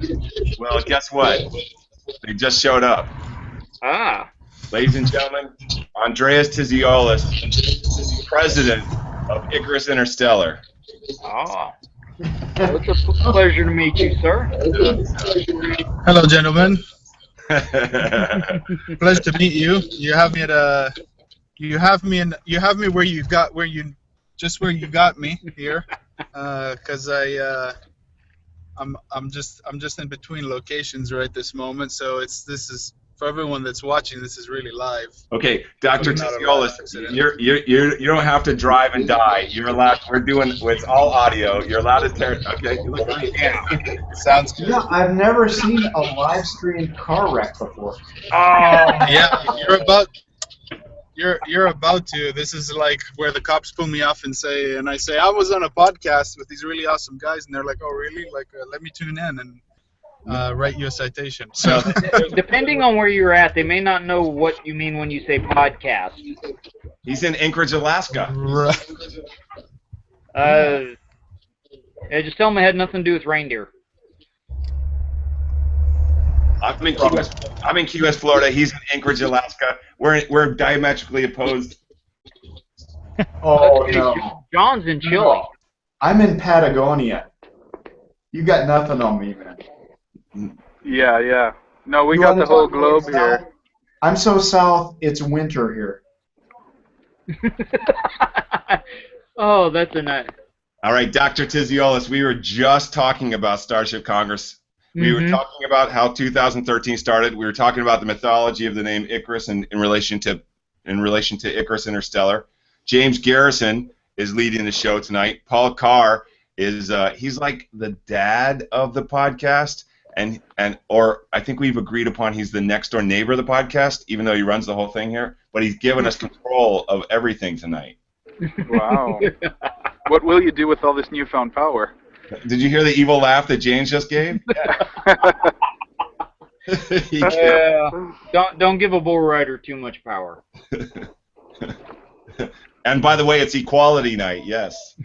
Well, guess what? They just showed up. Ah. Ladies and gentlemen, Andreas Tiziolis, president of Icarus Interstellar. Ah. Well, it's a pleasure to meet you, sir. Hello, gentlemen. Pleasure to meet you. You have me at you have me where you got me here, because I'm just in between locations right this moment. So this is for everyone that's watching. This is really live. Okay, Dr. Not a Tiziolis, live accident. you don't have to drive and die. You're allowed. We're doing. It's all audio. You're allowed to turn. Okay. You look nice. Yeah. Sounds good. Yeah, I've never seen a live stream car wreck before. Yeah, you're about to. This is like where the cops pull me off and I say I was on a podcast with these really awesome guys, and they're like, oh really? Like let me tune in and write you a citation. So Depending on where you're at, they may not know what you mean when you say podcast. He's in Anchorage, Alaska. right. Yeah, just tell them it had nothing to do with reindeer. I'm in Key West, Florida. He's in Anchorage, Alaska. We're diametrically opposed. Oh, no. John's in Chile. No. I'm in Patagonia. You got nothing on me, man. Yeah. No, we You got wanna the whole talk globe south? here. I'm so south, it's winter here. Oh, that's a nice. All right, Dr. Tiziolis, we were just talking about Starship Congress. We were talking about how 2013 started. We were talking about the mythology of the name Icarus in relation to Icarus Interstellar. James Garrison is leading the show tonight. Paul Carr is he's like the dad of the podcast, or I think we've agreed upon he's the next door neighbor of the podcast, even though he runs the whole thing here. But he's given us control of everything tonight. Wow. What will you do with all this newfound power? Did you hear the evil laugh that James just gave? Yeah. Don't give a bull rider too much power. And by the way, it's equality night. Yes.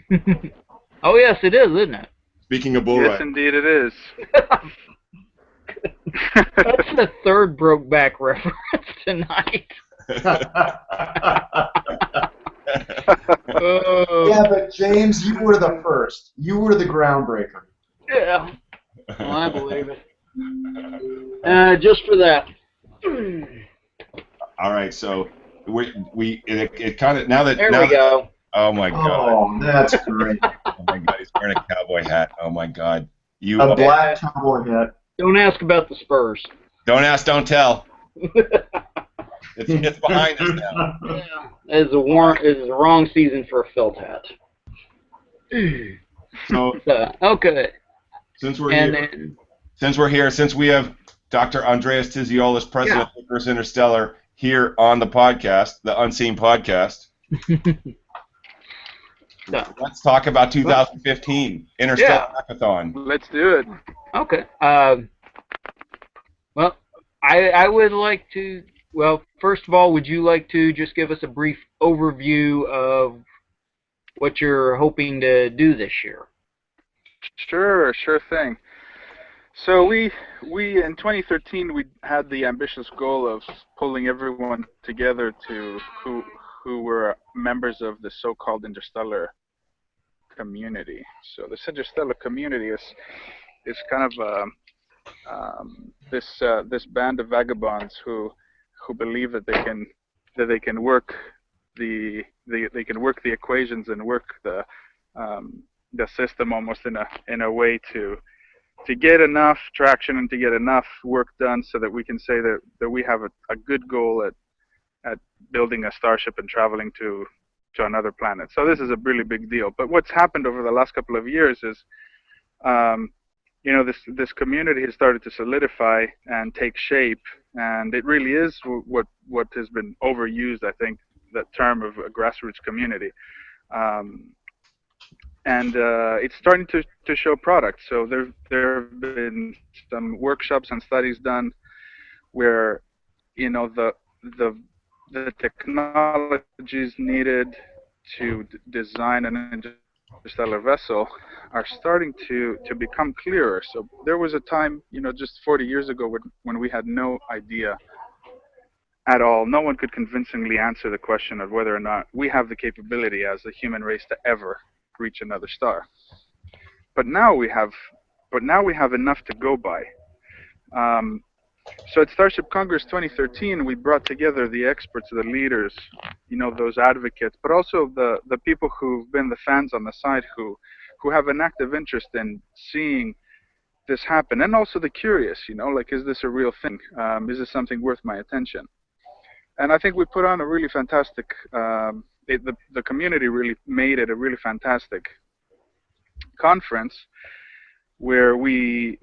Oh yes, it is, isn't it? Speaking of bull Yes, riders. indeed it is. That's the third Brokeback reference tonight. Yeah, but James, you were the first. You were the groundbreaker. Yeah. Well, I believe it. Just for that. All right, so it kind of now that There we go. Oh my God. Oh, that's great. Oh my God, he's wearing a cowboy hat. Oh my God. You A black cowboy hat. Don't ask about the Spurs. don't ask, don't tell. It's behind us now. Yeah, it is a wrong season for a felt hat. So So, okay. since we're And here, then, since we have Dr. Andreas Tiziolis, President of Icarus Interstellar, here on the podcast, the Unseen Podcast. so, Let's talk about 2015 Interstellar Hackathon. Let's do it. okay. Well, I would like to. Well, first of all, would you like to just give us a brief overview of what you're hoping to do this year? Sure thing. So we in 2013 we had the ambitious goal of pulling everyone together to who were members of the so-called interstellar community. So this interstellar community is kind of this band of vagabonds who believe that they can work the equations and work the system almost in a way to get enough traction and to get enough work done so that we can say that we have a good goal at building a starship and traveling to another planet. So this is a really big deal. But what's happened over the last couple of years is this community has started to solidify and take shape, and it really is what has been overused, I think, that term of a grassroots community. And it's starting to show product. So there have been some workshops and studies done where the technologies needed to design an interstellar vessel are starting to become clearer. So there was a time, just 40 years ago when we had no idea at all. No one could convincingly answer the question of whether or not we have the capability as a human race to ever reach another star. But now we have enough to go by. So at Starship Congress 2013, we brought together the experts, the leaders, those advocates, but also the people who've been the fans on the side who have an active interest in seeing this happen, and also the curious, is this a real thing? Is this something worth my attention? And I think we put on a really fantastic, the community really made it a really fantastic conference where we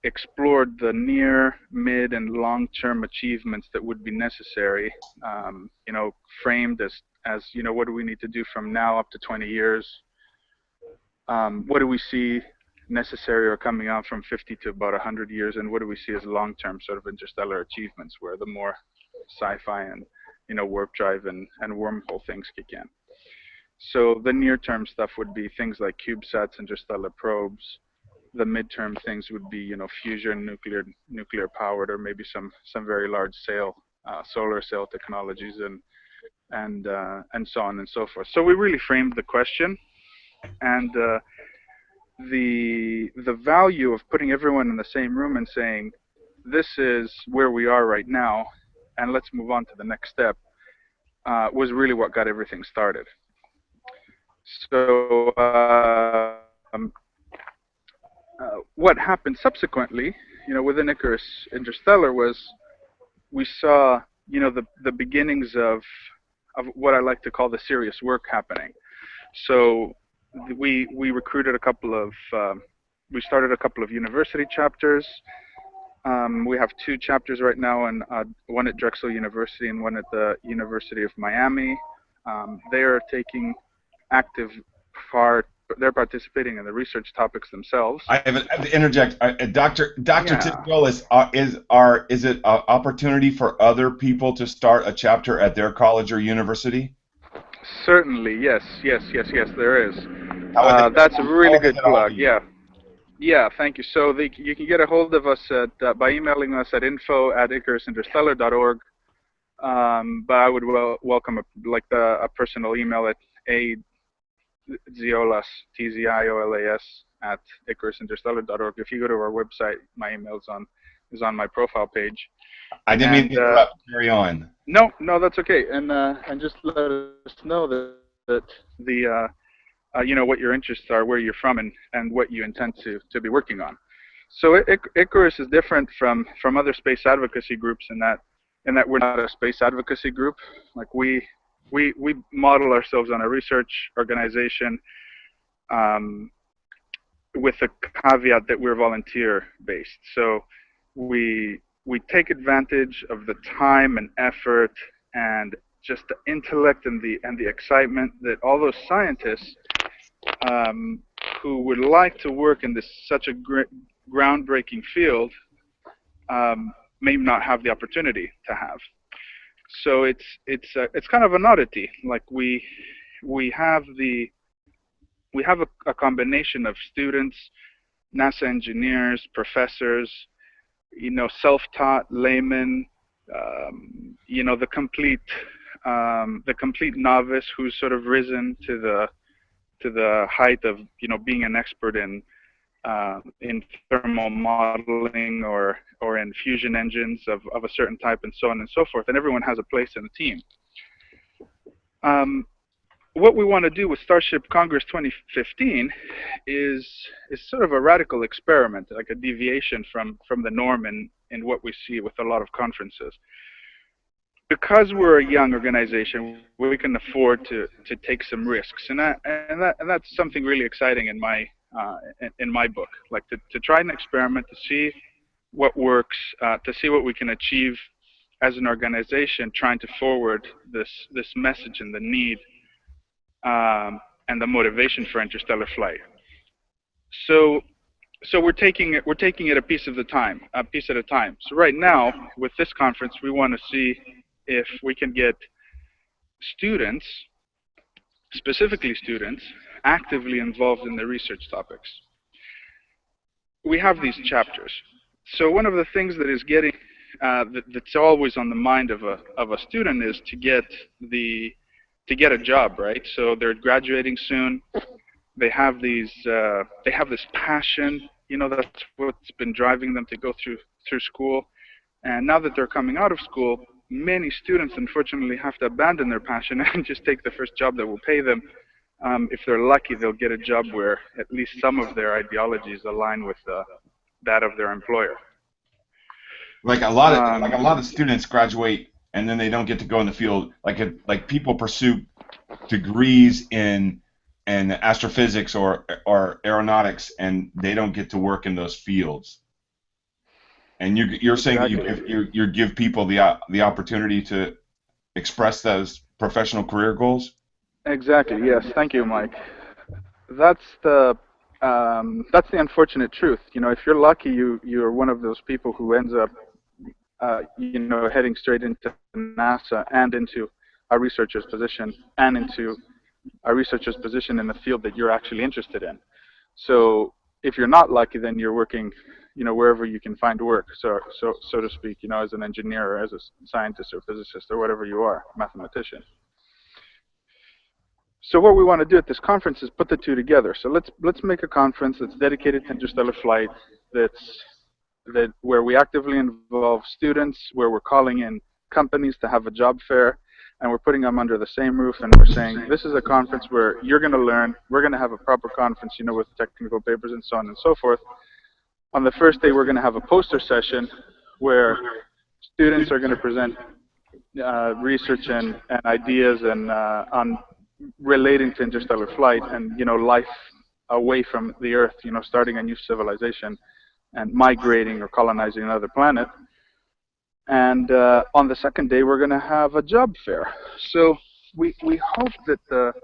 explored the near, mid, and long-term achievements that would be necessary, framed as what do we need to do from now up to 20 years? What do we see necessary or coming out from 50 to about 100 years, and what do we see as long-term sort of interstellar achievements where the more sci-fi and warp drive and wormhole things kick in? So the near-term stuff would be things like CubeSats, interstellar probes. The midterm things would be, fusion, nuclear powered, or maybe some very large solar sail technologies, and so on and so forth. So we really framed the question, and the value of putting everyone in the same room and saying, this is where we are right now, and let's move on to the next step, was really what got everything started. So what happened subsequently, within Icarus Interstellar was we saw, the beginnings of what I like to call the serious work happening. So we recruited we started a couple of university chapters. We have 2 chapters right now, and one at Drexel University and one at the University of Miami. They are taking active part. They're participating in the research topics themselves. I have to interject. Dr. Tiziolis, is it an opportunity for other people to start a chapter at their college or university? Certainly, yes, there is. That's a really good plug. Yeah, thank you. So you can get a hold of us by emailing us at info@icarusinterstellar.org. But I would welcome a personal email at Ziolas, Tziolas, at icarusinterstellar.org. If you go to our website, my email is on my profile page. I didn't mean to interrupt. Carry on. No, that's okay. And just let us know that the what your interests are, where you're from, and what you intend to be working on. So Icarus is different from other space advocacy groups in that we're not a space advocacy group. Like we model ourselves on a research organization, with the caveat that we're volunteer based. So we take advantage of the time and effort and just the intellect and the excitement that all those scientists who would like to work in such a groundbreaking field may not have the opportunity to have. So it's kind of an oddity. Like we have a combination of students, NASA engineers, professors, self-taught laymen, the complete novice who's sort of risen to the height of being an expert in thermal modeling or in fusion engines of a certain type, and so on and so forth. And everyone has a place in the team. What we want to do with Starship Congress 2015 is sort of a radical experiment, like a deviation from the norm in what we see with a lot of conferences. Because we're a young organization, we can afford to take some risks, and that's something really exciting in my book. Like to try an experiment, to see what works, to see what we can achieve as an organization, trying to forward this message and the need and the motivation for interstellar flight. So we're taking it a piece at a time. So right now, with this conference, we want to see if we can get students, specifically students, actively involved in the research topics. We have these chapters. So one of the things that is getting that's always on the mind of a student is to get a job, right? So they're graduating soon. They have this passion. That's what's been driving them to go through school. And now that they're coming out of school, many students unfortunately have to abandon their passion and just take the first job that will pay them. If they're lucky, they'll get a job where at least some of their ideologies align with that of their employer. Like a lot of students graduate and then they don't get to go in the field. Like people pursue degrees in astrophysics or aeronautics, and they don't get to work in those fields. And you're saying that you give people the opportunity to express those professional career goals? Exactly. Yes. Thank you, Mike. That's the unfortunate truth. If you're lucky, you're one of those people who ends up heading straight into NASA and into a researcher's position and into a researcher's position in the field that you're actually interested in. So if you're not lucky, then you're working, wherever you can find work, so to speak, as an engineer or as a scientist or physicist or whatever you are, mathematician. So what we want to do at this conference is put the two together. So let's make a conference that's dedicated to interstellar flight, where we actively involve students, where we're calling in companies to have a job fair, and we're putting them under the same roof, and we're saying, this is a conference where you're going to learn. We're going to have a proper conference, with technical papers and so on and so forth. On the first day, we're going to have a poster session where students are going to present research and ideas and on relating to interstellar flight and life away from the Earth, starting a new civilization and migrating or colonizing another planet. And on the second day, we're going to have a job fair. So we hope that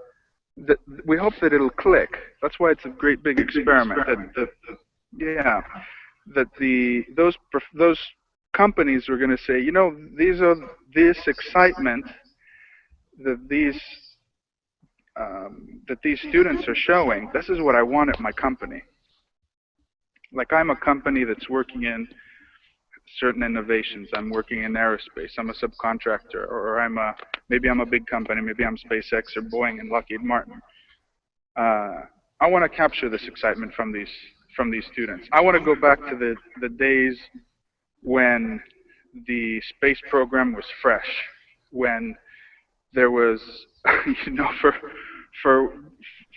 we hope that it'll click. That's why it's a great big experiment. Those companies are going to say, this excitement that these students are showing. This is what I want at my company. Like, I'm a company that's working in certain innovations. I'm working in aerospace. I'm a subcontractor, or maybe I'm a big company. Maybe I'm SpaceX or Boeing and Lockheed Martin. I want to capture this excitement from these students. I want to go back to the days when the space program was fresh, when there was, for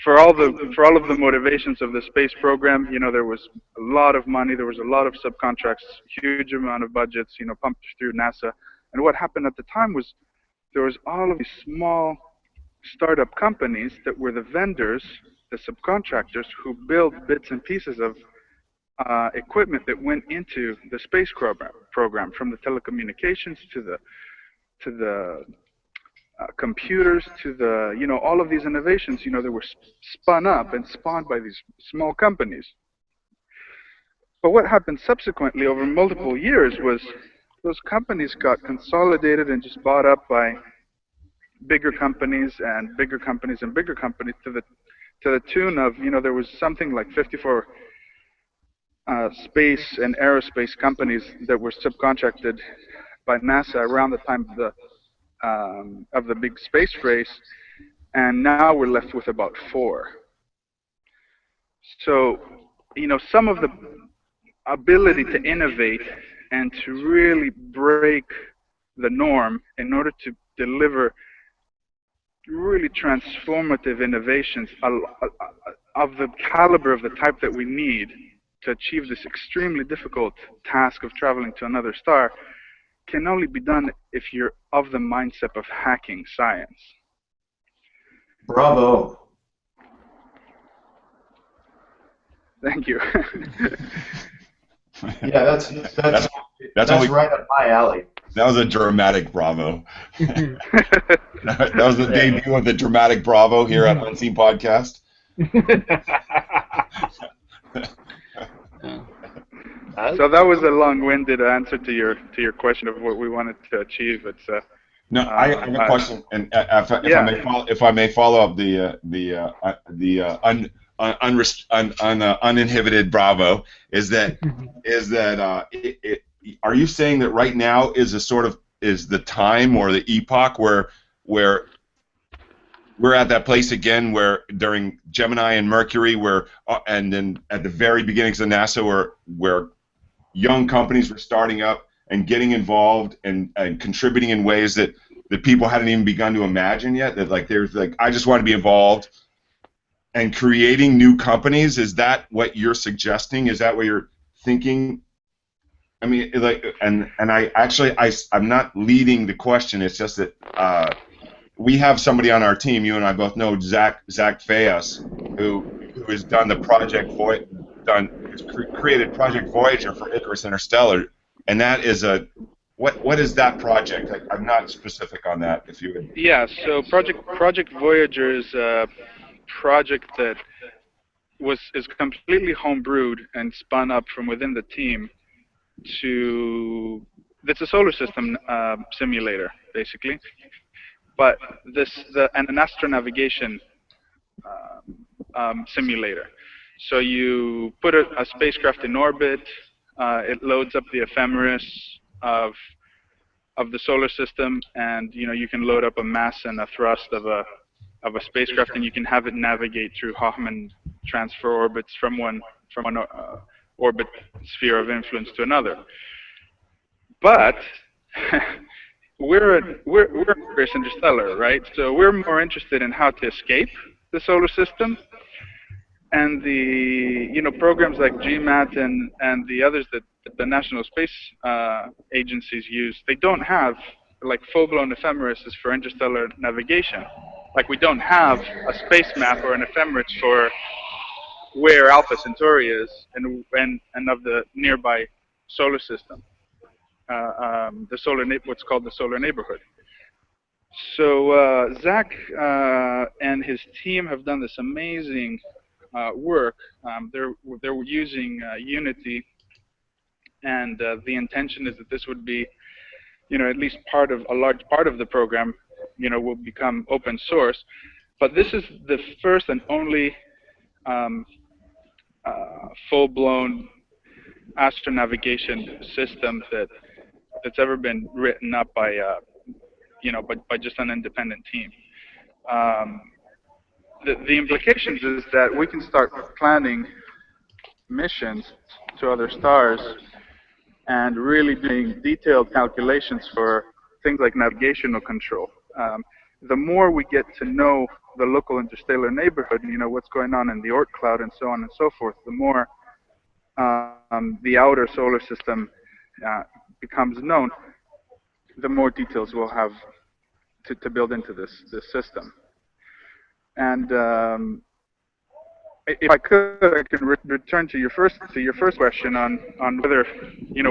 for all of the motivations of the space program, there was a lot of money, there was a lot of subcontracts, huge amount of budgets, pumped through NASA. And what happened at the time was there was all of these small startup companies that were the vendors, the subcontractors who built bits and pieces of equipment that went into the space program, from the telecommunications to the computers to the all of these innovations. They were spun up and spawned by these small companies. But what happened subsequently over multiple years was those companies got consolidated and just bought up by bigger companies and bigger companies and bigger companies to the tune of, there was something like 54 space and aerospace companies that were subcontracted by NASA around the time of the big space race, and now we're left with about 4. So, some of the ability to innovate and to really break the norm in order to deliver really transformative innovations of the caliber of the type that we need to achieve this extremely difficult task of traveling to another star can only be done if you're of the mindset of hacking science. Bravo. Thank you. Yeah, that's only, right up my alley. That was a dramatic bravo. That was the debut of the dramatic bravo here at Unseen Podcast. So that was a long-winded answer to your question of what we wanted to achieve. It's no, I have a question, and if I may follow up the uninhibited bravo, is that are you saying that right now is the time or the epoch where we're at that place again where during Gemini and Mercury, and then at the very beginnings of NASA, where young companies were starting up and getting involved and contributing in ways that people hadn't even begun to imagine yet? That there's I just want to be involved and creating new companies. Is that what you're suggesting? Is that what you're thinking? I mean, and I'm not leading the question. It's just that we have somebody on our team. You and I both know Zach Fayas, who has done the created Project Voyager for Icarus Interstellar, and that is what is that project? I'm not specific on that. If you would. Yeah. So Project Voyager is a project that is completely homebrewed and spun up from within the team. It's a solar system simulator, basically, but and an astronavigation simulator. So you put a spacecraft in orbit, it loads up the ephemeris of the solar system, and you can load up a mass and a thrust of a spacecraft, and you can have it navigate through Hoffman transfer orbits from one orbit sphere of influence to another. But we're Icarus Interstellar, right? So we're more interested in how to escape the solar system, and the programs like GMAT and the others that the National Space Agencies use, they don't have full-blown ephemeris for interstellar navigation. We don't have a space map or an ephemeris for where Alpha Centauri is and of the nearby solar system, what's called the solar neighborhood. So Zach and his team have done this amazing work. They're using Unity, and the intention is that this would be, at least a large part of the program, will become open source. But this is the first and only full-blown astronavigation system that's ever been written up by just an independent team. The implications is that we can start planning missions to other stars and really doing detailed calculations for things like navigational control. The more we get to know the local interstellar neighborhood, what's going on in the Oort cloud and so on and so forth, the more the outer solar system becomes known, the more details we'll have to build into this system. And if I could, I could return to your first question on whether,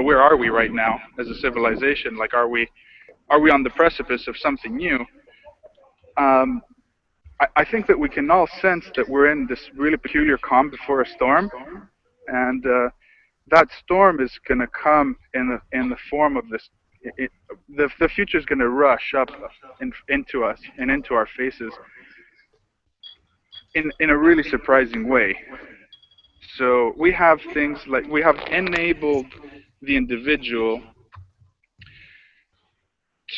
where are we right now as a civilization? Like, are we on the precipice of something new? I think that we can all sense that we're in this really peculiar calm before a storm, and that storm is going to come in the form of this. The future is going to rush up into us and into our faces in a really surprising way. So we have things like, we have enabled the individual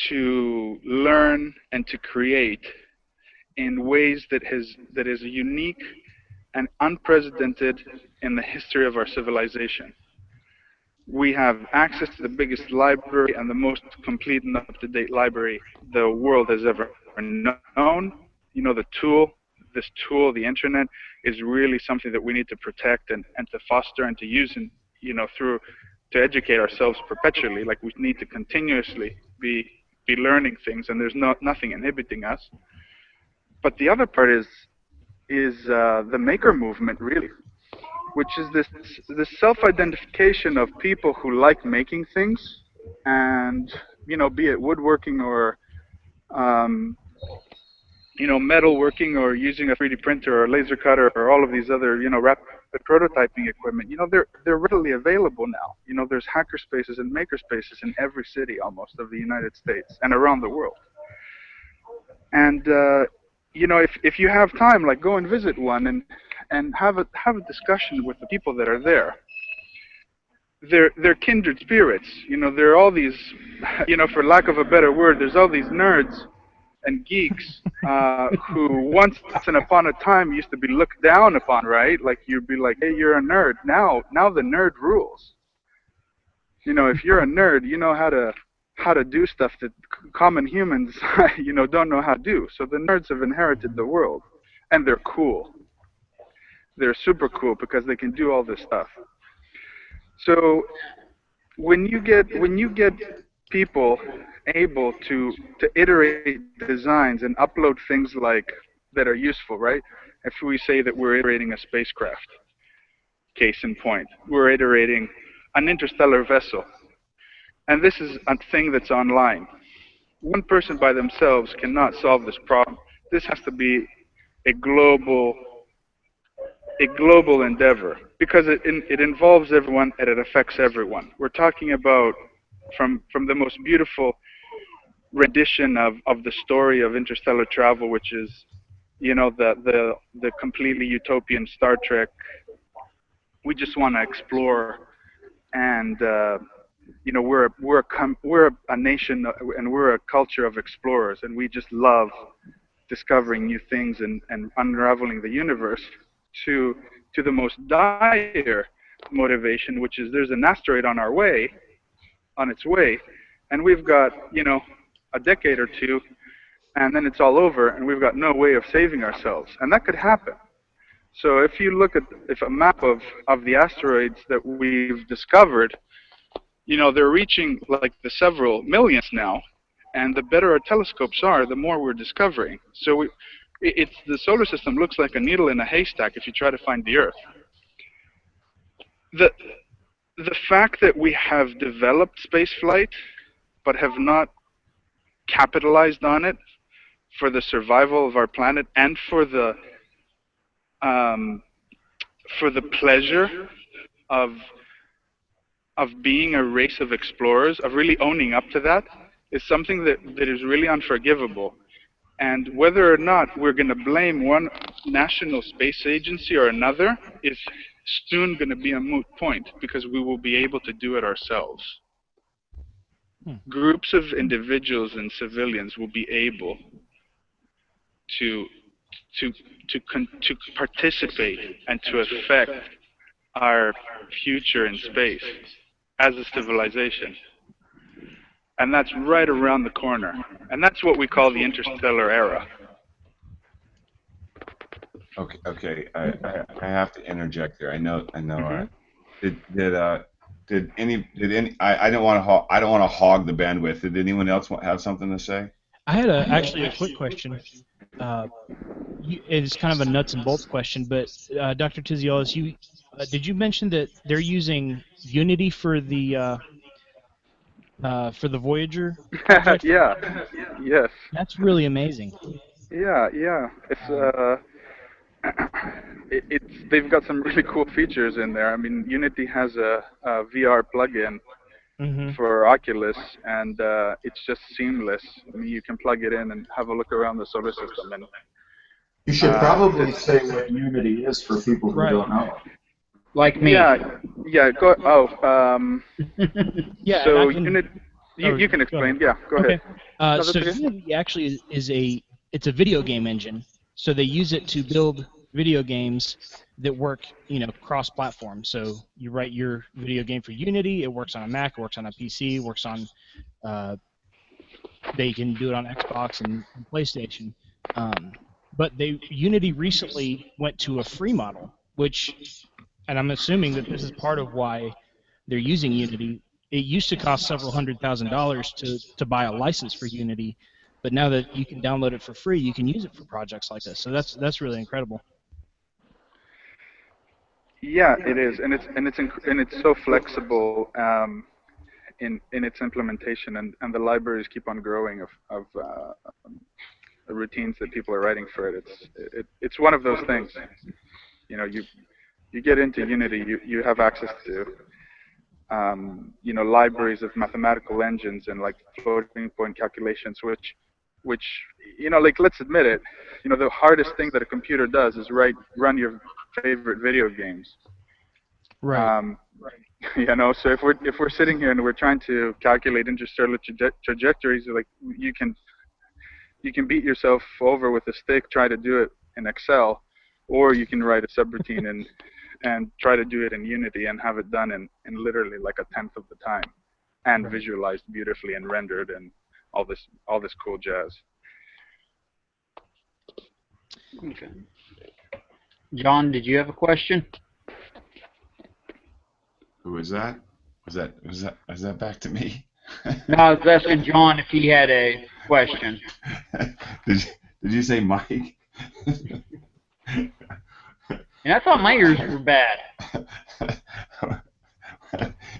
to learn and to create in ways that is unique and unprecedented in the history of our civilization. We have access to the biggest library and the most complete and up-to-date library the world has ever known. This tool, the internet, is really something that we need to protect and to foster and to use, and through to educate ourselves perpetually. Like, we need to continuously be learning things, and there's nothing inhibiting us. But the other part is the maker movement, really, which is this self-identification of people who like making things, and be it woodworking or metalworking, or using a 3D printer or a laser cutter, or all of these other rapid prototyping equipment. They're readily available now. There's hacker spaces and maker spaces in every city almost of the United States and around the world. And if you have time, like, go and visit one and have a discussion with the people that are there. They're kindred spirits. There are all these, for lack of a better word, there's all these nerds and geeks who once upon a time used to be looked down upon, right? Like, you'd be like, hey, you're a nerd. Now the nerd rules. If you're a nerd, you know how to do stuff that common humans, don't know how to do. So the nerds have inherited the world, and they're cool. They're super cool because they can do all this stuff. So when you get people able to iterate designs and upload things like that are useful, right? If we say that we're iterating a spacecraft, case in point, we're iterating an interstellar vessel, and this is a thing that's online. One person by themselves cannot solve this problem. This has to be a global endeavor, because it involves everyone and it affects everyone. We're talking about from the most beautiful rendition of the story of interstellar travel, which is the completely utopian Star Trek. We just want to explore, and we're a nation, and we're a culture of explorers, and we just love discovering new things and unraveling the universe, to the most dire motivation, which is there's an asteroid on its way, and we've got a decade or two, and then it's all over, and we've got no way of saving ourselves, and that could happen. So if you look at a map of the asteroids that we've discovered, they're reaching like the several millions now, and the better our telescopes are, the more we're discovering. So the solar system looks like a needle in a haystack if you try to find the Earth. The fact that we have developed spaceflight but have not capitalized on it for the survival of our planet and for the pleasure of being a race of explorers, of really owning up to that, is something that is really unforgivable. And whether or not we're going to blame one national space agency or another is soon going to be a moot point, because we will be able to do it ourselves. Groups of individuals and civilians will be able to participate and to affect our future in space as a civilization. And that's right around the corner. And that's what we call the interstellar era. Okay, okay. I have to interject here. I know. Mhm. I don't want to hog the bandwidth. Did anyone else have something to say? I had actually a quick question. Uh, it's kind of a nuts and bolts question, but Dr. Tiziolis, did you mention that they're using Unity for the Voyager project? Yeah. Yes. That's really amazing. Yeah. Yeah. It's they've got some really cool features in there. I mean, Unity has a VR plugin Hmm. for Oculus, and it's just seamless. I mean, you can plug it in and have a look around the solar system, and You should probably it's say what Unity is for people who Right. don't know. Like me. yeah, yeah. Go. Oh, Yeah, and I so can. Unit. Oh, You can go ahead. explain. Yeah, go ahead. Okay. No, So that's okay. Unity actually it's a video game engine. So they use it to build video games that work, cross-platform. So you write your video game for Unity, it works on a Mac, it works on a PC, it works on uh, they can do it on Xbox and PlayStation. But Unity recently went to a free model, and I'm assuming that this is part of why they're using Unity. It used to cost several $100,000 to buy a license for Unity, but now that you can download it for free, you can use it for projects like this. So that's really incredible. Yeah, it is, and it's so flexible in its implementation, and the libraries keep on growing of the routines that people are writing for it. It's one of those things. You know, you get into Unity, you have access to libraries of mathematical engines and like floating point calculations, which like let's admit it, the hardest thing that a computer does is run your favorite video games. Right. So if we're sitting here and we're trying to calculate interstellar trajectories, like you can beat yourself over with a stick, try to do it in Excel, or you can write a subroutine and try to do it in Unity and have it done in literally like a tenth of the time, and Right. visualized beautifully and rendered and all this cool jazz. Okay. John, did you have a question? Who was that? Was that back to me? No, I was asking John if he had a question. did did you say Mike? And I thought my ears were bad.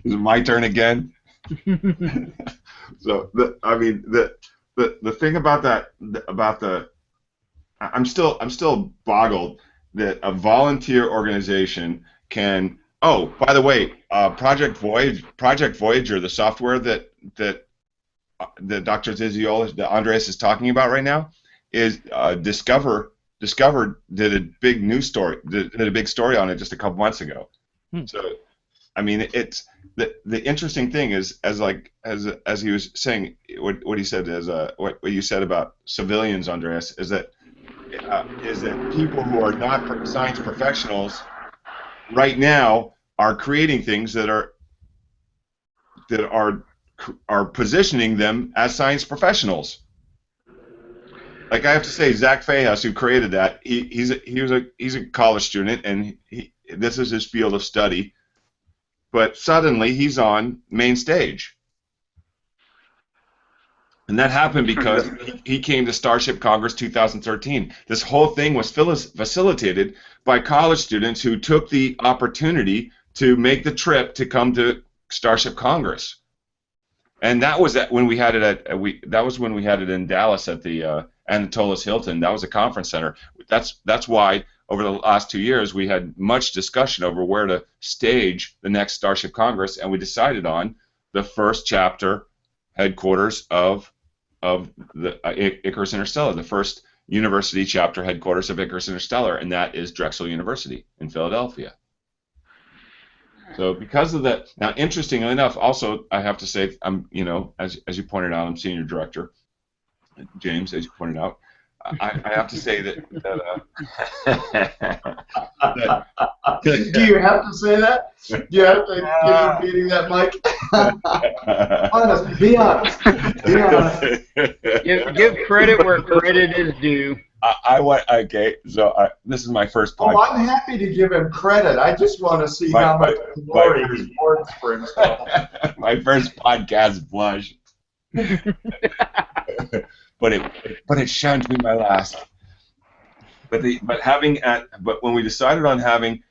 Is it my turn again? So the thing about I'm still boggled that a volunteer organization can. Oh, by the way, Project Voyager, the software that Dr. Ziziola, that Andres is talking about right now, is Discover did a big news story, did a big story on it just a couple months ago. So, I mean, it's the interesting thing is as he was saying what he said is what you said about civilians, Andreas, is that people who are not science professionals right now are creating things that are positioning them as science professionals. Like I have to say, Zach Fahas, who created that, he's a college student, and this is his field of study. But suddenly he's on main stage, and that happened because he came to Starship Congress 2013. This whole thing was facilitated by college students who took the opportunity to make the trip to come to Starship Congress, and that was when we had it that was when we had it in Dallas at the Anatolis Hilton. That was a conference center. That's why over the last 2 years we had much discussion over where to stage the next Starship Congress, and we decided on the first chapter headquarters of the Icarus Interstellar, the first university chapter headquarters of Icarus Interstellar, and that is Drexel University in Philadelphia. So because of that, now interestingly enough, also I have to say, as you pointed out, I'm senior director, James, as you pointed out. I have to say that Do you have to say that? Do you have to keep repeating that, Mike? Honest, be honest. Be honest. Give credit where credit is due. I want. Okay, so this is my first Oh, podcast. I'm happy to give him credit. I just want to see how much glory his words for himself. My first podcast blush. but it shan't be my last. But when we decided on having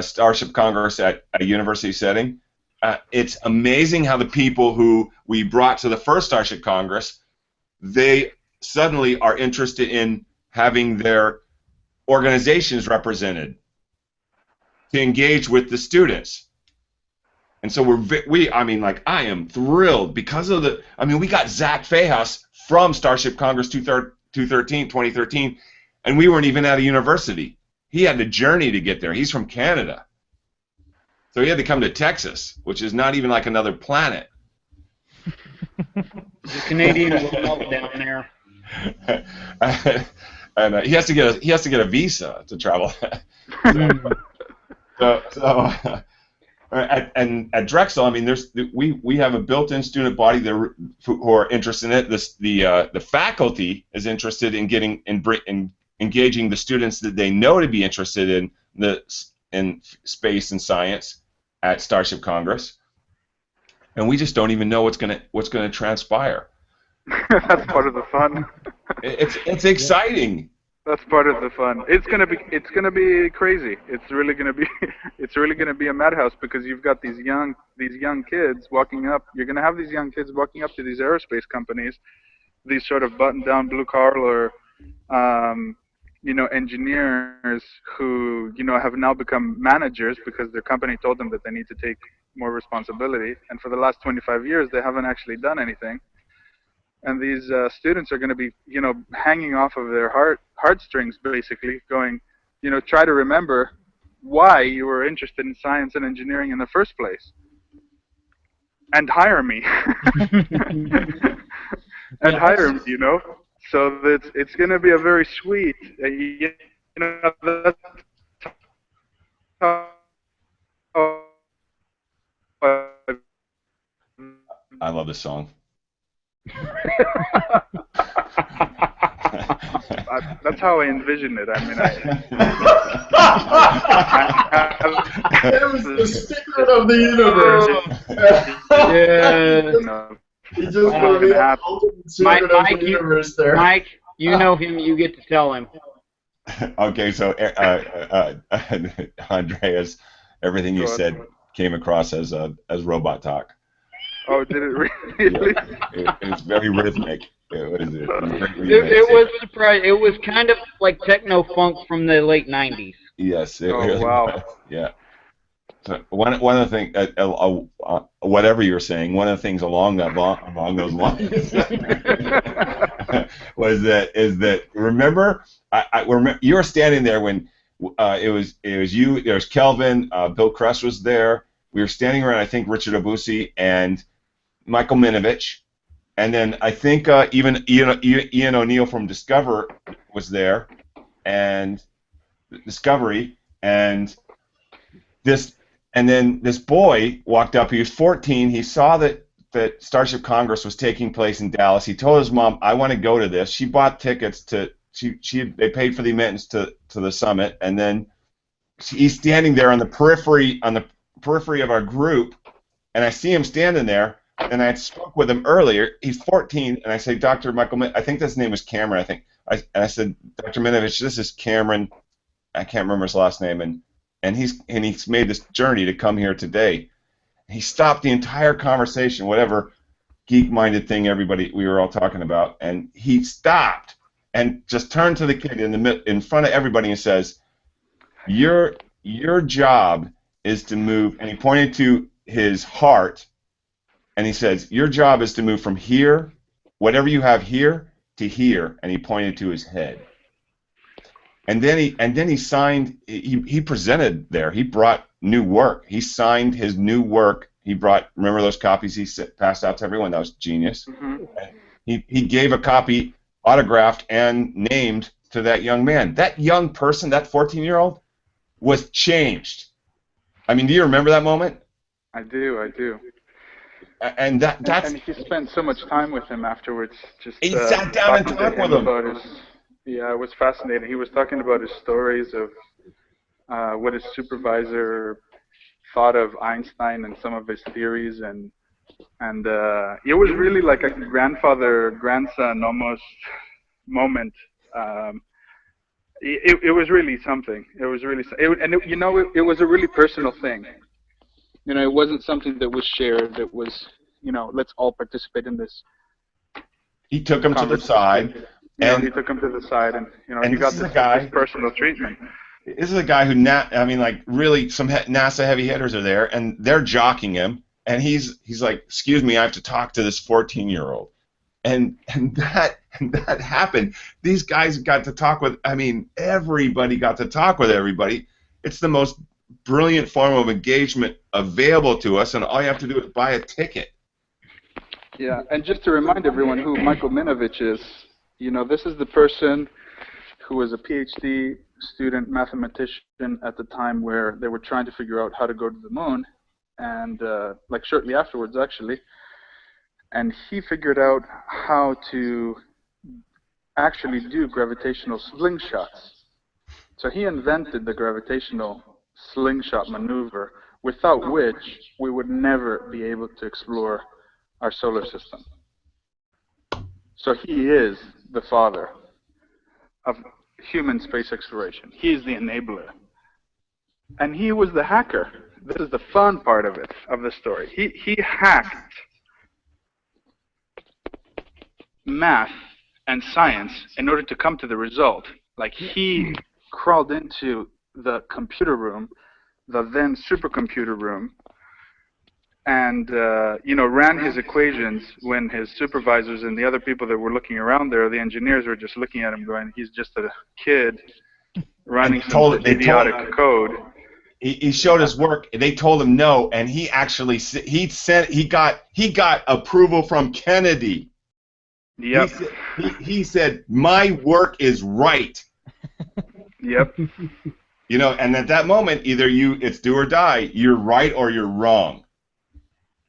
Starship Congress at a university setting, it's amazing how the people who we brought to the first Starship Congress, they suddenly are interested in having their organizations represented to engage with the students. And so I am thrilled because of we got Zach Fahas from Starship Congress 2013, and we weren't even at a university. He had to journey to get there. He's from Canada. So he had to come to Texas, which is not even like another planet. The Canadian will melt down there. And he has to get a visa to travel. At Drexel, we have a built-in student body who are interested in it. The faculty is interested in engaging the students that they know to be interested in space and science at Starship Congress, and we just don't even know what's gonna transpire. That's part of the fun. It's exciting. That's part of the fun. It's gonna be crazy. It's really gonna be a madhouse because you've got these young kids walking up. You're gonna have these young kids walking up to these aerospace companies, these sort of button-down blue-collar, engineers who have now become managers because their company told them that they need to take more responsibility. And for the last 25 years, they haven't actually done anything. And these students are going to be, hanging off of their heartstrings, basically, going, try to remember why you were interested in science and engineering in the first place, and hire me, hire me, So it's going to be a very sweet, that's how I love this song. That's how I envision it. It was the secret of the universe. Yeah. He just revealed the ultimate secret of the universe there. Mike, you know him. You get to tell him. Okay, so Andreas, everything you said came across as robot talk. Oh, did it really? It was very rhythmic. It was surprising. It was kind of like techno funk from the late '90s. Yes. Wow. Yeah. So one of the things, whatever you're saying, one of the things along those lines is that remember I remember you were standing there when it was you. There was Kelvin. Bill Kress was there. We were standing around. I think Richard Obusi and Michael Minovich, and then I think even Ian O'Neill from Discover was there, and Discovery, and then this boy walked up. He was 14. He saw that Starship Congress was taking place in Dallas. He told his mom, "I want to go to this." She bought tickets to. They paid for the admittance to the summit, and then he's standing there on the periphery of our group, and I see him standing there. And I spoke with him earlier. He's 14, and I say, Dr. Michael, I think his name was Cameron. I said, Dr. Minovich, this is Cameron. I can't remember his last name, and he's made this journey to come here today. He stopped the entire conversation, whatever geek-minded thing we were all talking about, and he stopped and just turned to the kid in front of everybody and says, "Your job is to move," and he pointed to his heart. And he says, "Your job is to move from here, whatever you have here, to here." And he pointed to his head. And then he signed. He presented there. He brought new work. He signed his new work. He brought. Remember those copies he passed out to everyone? That was genius. Mm-hmm. He gave a copy autographed and named to that young man. That young person, that 14-year-old, was changed. I mean, do you remember that moment? I do. And that's and he spent so much time with him afterwards. Just he sat down and talking to talked with him him. about his. Yeah, it was fascinating. He was talking about his stories of what his supervisor thought of Einstein and some of his theories, and it was really like a grandfather-grandson almost moment. It was really something. It was really, it was a really personal thing. You know, it wasn't something that was shared. It was, let's all participate in this. He took him to the side, and he took him to the side, and and he got this personal treatment. This is a guy who, like really, some NASA heavy hitters are there, and they're jocking him, and he's like, "Excuse me, I have to talk to this 14-year-old," and that happened. These guys got to talk with. I mean, everybody got to talk with everybody. It's the most brilliant form of engagement available to us, and all you have to do is buy a ticket. Yeah, and just to remind everyone who Michael Minovich is, this is the person who was a PhD student mathematician at the time where they were trying to figure out how to go to the moon, and like shortly afterwards, actually. And he figured out how to actually do gravitational slingshots. So he invented the gravitational slingshot maneuver, without which we would never be able to explore our solar system. So he is the father of human space exploration. He is the enabler. And he was the hacker. This is the fun part of it, of the story. He hacked math and science in order to come to the result. Like, he crawled into the computer room, the then supercomputer room, and ran his equations when his supervisors and the other people that were looking around there, the engineers, were just looking at him going, he's just a kid running some idiotic code. He showed his work. They told him no, and he actually he got approval from Kennedy. Yep. He said, my work is right. Yep. And at that moment, either it's do or die. You're right or you're wrong.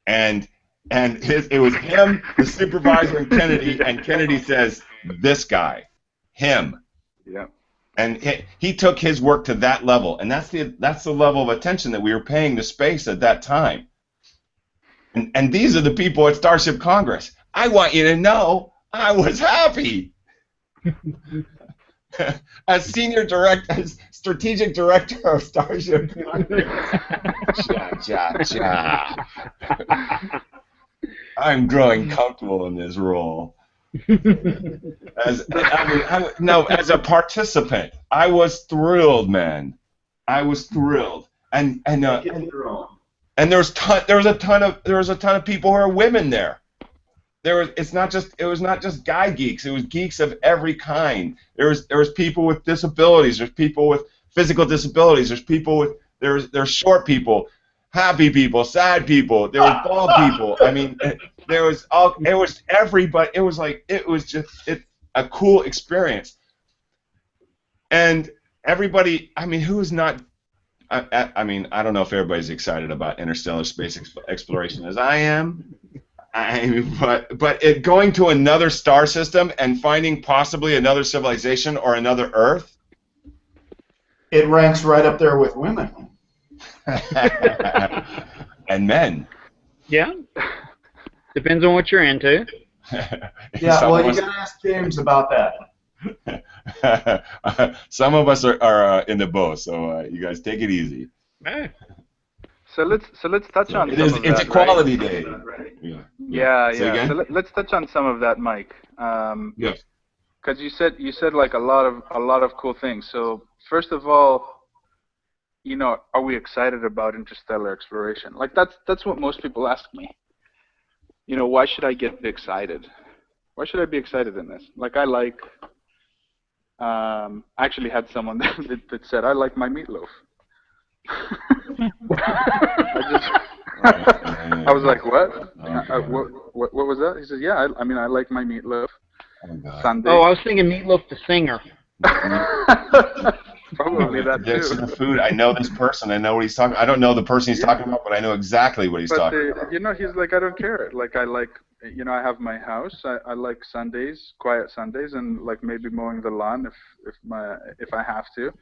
And it was him, the supervisor, and Kennedy. And Kennedy says, this guy, him. Yep. And he took his work to that level, and that's the level of attention that we were paying to space at that time. And these are the people at Starship Congress. I want you to know I was happy. As strategic director of Starship Congress. I'm growing comfortable in this role. As a participant, I was thrilled, man. I was thrilled, and there was a ton of people who are women there. It was not just guy geeks. It was geeks of every kind. There was people with disabilities. There's people with physical disabilities. There's short people, happy people, sad people. There was bald people. I mean, it was everybody. It was just a cool experience. And everybody, I mean, who's not? I mean, I don't know if everybody's excited about interstellar space exploration as I am. But going to another star system and finding possibly another civilization or another Earth, it ranks right up there with women. And men. Yeah. Depends on what you're into. Yeah, well, you gotta ask James about that. Some of us are into both, so you guys take it easy. So let's touch on. It's Equality Day. Right? Yeah. So let's touch on some of that, Mike. Yes. Because you said like a lot of cool things. So first of all, are we excited about interstellar exploration? Like that's what most people ask me. Why should I get excited? Why should I be excited in this? Like I actually had someone that said I like my meatloaf. I was like, what? What was that? He said, yeah, I mean, I like my meatloaf. Oh God. Sunday. Oh, I was thinking Meatloaf the singer. Probably that This too. is the food. I know this person. I know what he's talking. I don't know the person he's Yeah. talking about, but I know exactly what he's But talking about. you know, he's like, I don't care. Like, I like, you know, I have my house. I like Sundays, quiet Sundays, and like maybe mowing the lawn if I have to.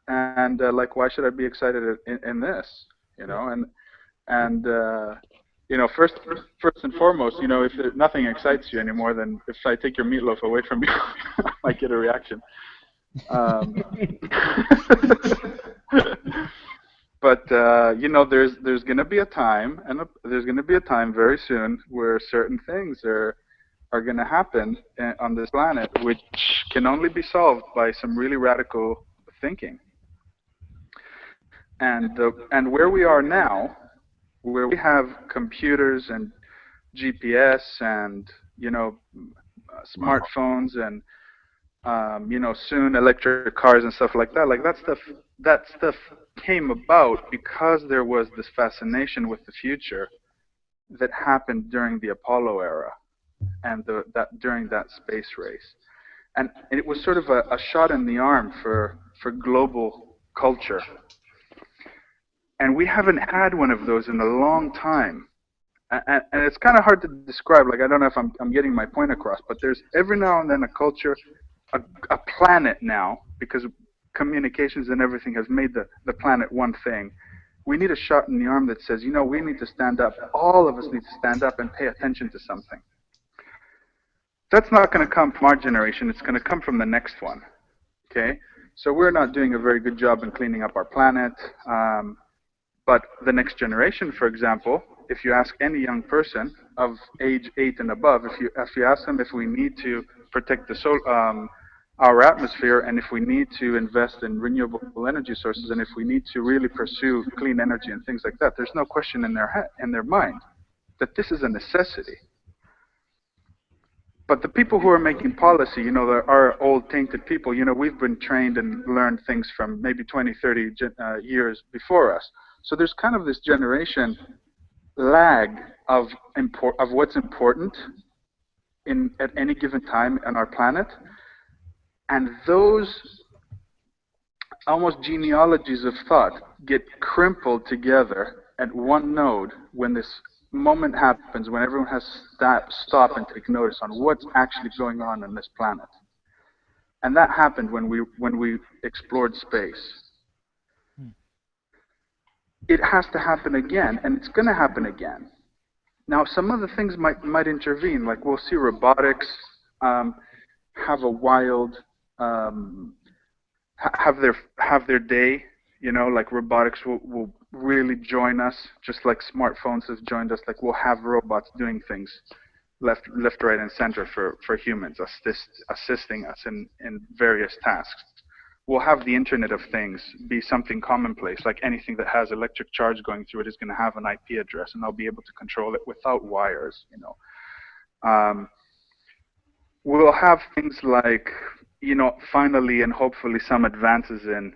And like, why should I be excited in this? You know, and you know, first and foremost, you know, if nothing excites you anymore, then if I take your meatloaf away from you, I might get a reaction. But you know, there's going to be a time, and there's going to be a time very soon where certain things are going to happen on this planet, which can only be solved by some really radical thinking. And where we are now, where we have computers and GPS and, you know, smartphones and you know, soon electric cars and stuff like that. Like, that stuff came about because there was this fascination with the future that happened during the Apollo era and during that space race. And it was sort of a shot in the arm for global culture. And we haven't had one of those in a long time. And it's kind of hard to describe. Like, I don't know if I'm getting my point across, but there's every now and then a culture, a planet now, because communications and everything has made the planet one thing. We need a shot in the arm that says, you know, we need to stand up. All of us need to stand up and pay attention to something. That's not going to come from our generation. It's going to come from the next one. Okay? So we're not doing a very good job in cleaning up our planet. But the next generation, for example, if you ask any young person of age 8 and above, if you ask them if we need to protect our atmosphere, and if we need to invest in renewable energy sources, and if we need to really pursue clean energy and things like that, there's no question in their mind that this is a necessity. But the people who are making policy, you know, there are old tainted people. You know, we've been trained and learned things from maybe 20, 30 years before us. So there's kind of this generation lag of what's important at any given time on our planet. And those almost genealogies of thought get crumpled together at one node when this moment happens, when everyone has to stop and take notice on what's actually going on this planet. And that happened when we explored space. It has to happen again, and it's going to happen again. Now, some other things might intervene, like we'll see robotics have a wild have their day. You know, like robotics will really join us, just like smartphones have joined us. Like, we'll have robots doing things left, right, and center for humans, assisting us in various tasks. We'll have the Internet of Things be something commonplace, like anything that has electric charge going through it is going to have an IP address, and I'll be able to control it without wires, you know. We'll have things like, you know, finally and hopefully some advances in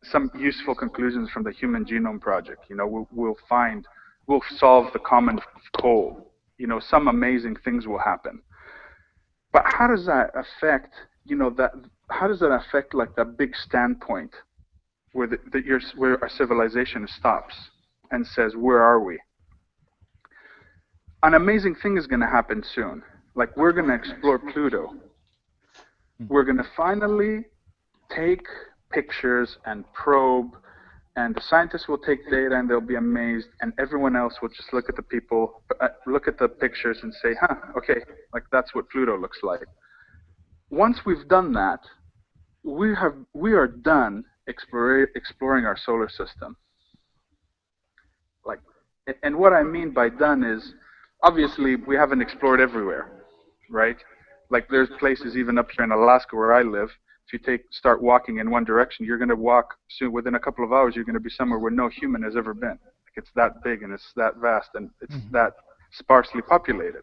some useful conclusions from the Human Genome Project. You know, we'll solve the common cold. You know, some amazing things will happen. But how does that affect, you know, how does that affect like that big standpoint where where our civilization stops and says, where are we? An amazing thing is going to happen soon. Like, we're going to explore Pluto. We're going to finally take pictures and probe, and the scientists will take data and they'll be amazed, and everyone else will just look at the pictures and say, okay, like, that's what Pluto looks like. Once we've done that, we are done exploring our solar system. Like, and what I mean by done is, obviously, we haven't explored everywhere, right? Like, there's places even up here in Alaska where I live. If you start walking in one direction, you're going to walk soon. Within a couple of hours, you're going to be somewhere where no human has ever been. Like, it's that big and it's that vast and it's that sparsely populated.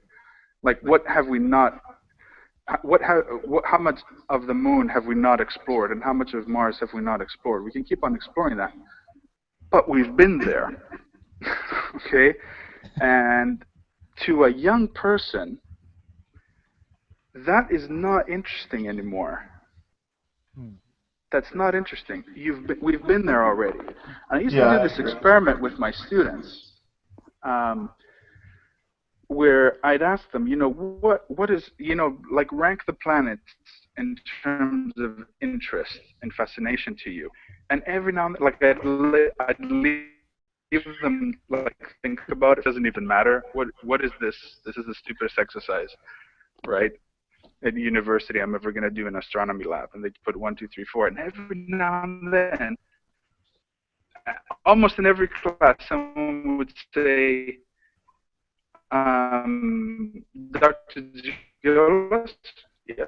Like, what have we not? How much of the moon have we not explored, and how much of Mars have we not explored? We can keep on exploring that, but we've been there. Okay, and to a young person, That is not interesting anymore. That's not interesting. We've been there already. And I used to do this experiment with my students, where I'd ask them, what is, like rank the planets in terms of interest and fascination to you. And every now and then, like I'd leave them like think about it. It doesn't even matter. What is this? This is the stupidest exercise, right? At university, I'm ever going to do an astronomy lab, and they put 1, 2, 3, 4, and every now and then, almost in every class, someone would say, Dr. Giolis, yes.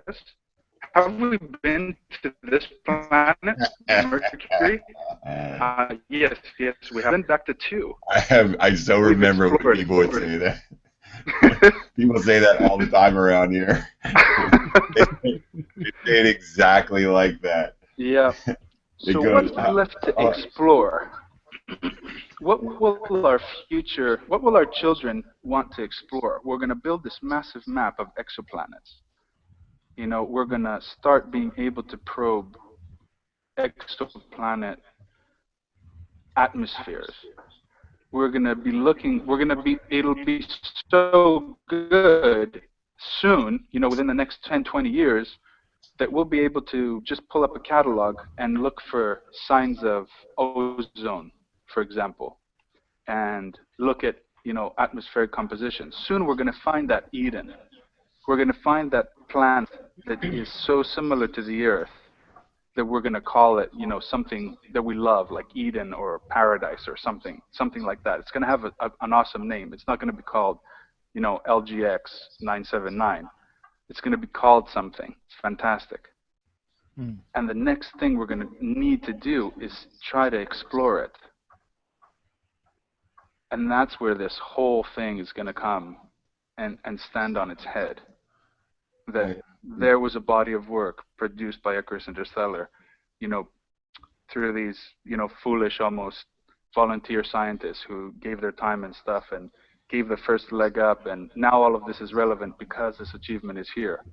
Have we been to this planet, Mercury? Yes, we have been back to 2. I so remember when people would say that. People say that all the time around here. They say it exactly like that. Yeah. So what's left to explore? What will our children want to explore? We're going to build this massive map of exoplanets. We're going to start being able to probe exoplanet atmospheres. We're going to be it'll be so good soon, within the next 10, 20 years, that we'll be able to just pull up a catalog and look for signs of ozone, for example, and look at, atmospheric composition. Soon we're going to find that Eden. We're going to find that planet that is so similar to the Earth that we're going to call it, something that we love, like Eden or Paradise or something like that. It's going to have an awesome name. It's not going to be called, LGX 979. It's going to be called something. It's fantastic. And the next thing we're going to need to do is try to explore it. And that's where this whole thing is going to come and stand on its head. That there was a body of work produced by Icarus Interstellar, through these, foolish almost volunteer scientists who gave their time and stuff and gave the first leg up, and now all of this is relevant because this achievement is here.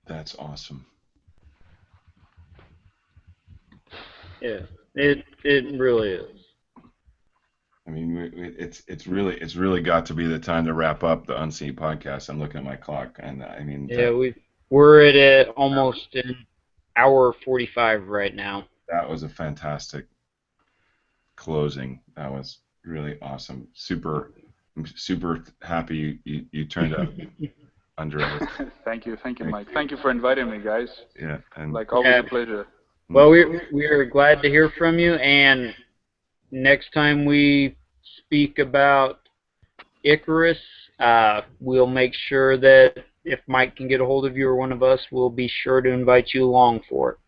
That's awesome. Yeah, it really is. I mean, it's really got to be the time to wrap up the Unseen podcast. I'm looking at my clock, and I mean, yeah, we're at almost an hour 45 right now. That was a fantastic closing. That was really awesome. I'm super happy you turned up, Andreas. Thank you, Mike. Thank you for inviting me, guys. Yeah, and like always, a pleasure. Well, we're glad to hear from you, and next time we speak about Icarus, we'll make sure that if Mike can get a hold of you or one of us, we'll be sure to invite you along for it.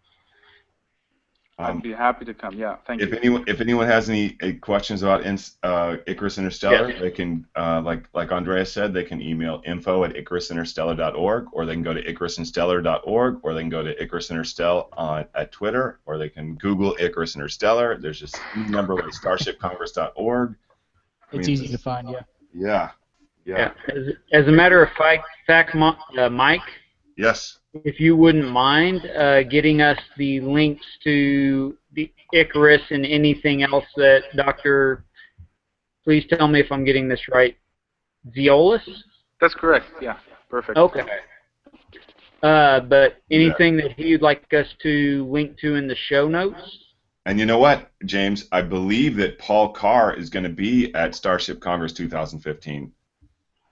I'd be happy to come. Yeah, thank you. If anyone has any questions about Icarus Interstellar, yes, they can, like Andreas said, they can email info@icarusinterstellar.org, or they can go to icarusinterstellar.org, or they can go to Icarus Interstellar at Twitter, or they can Google Icarus Interstellar. There's just a number like starshipcongress.org. It's easy to find, yeah. Yeah. As a matter of fact, Mike. Yes. If you wouldn't mind getting us the links to the Icarus and anything else that please tell me if I'm getting this right, Ziolis? That's correct, yeah, perfect. Okay. But anything that you'd like us to link to in the show notes? And you know what, James? I believe that Paul Carr is going to be at Starship Congress 2015.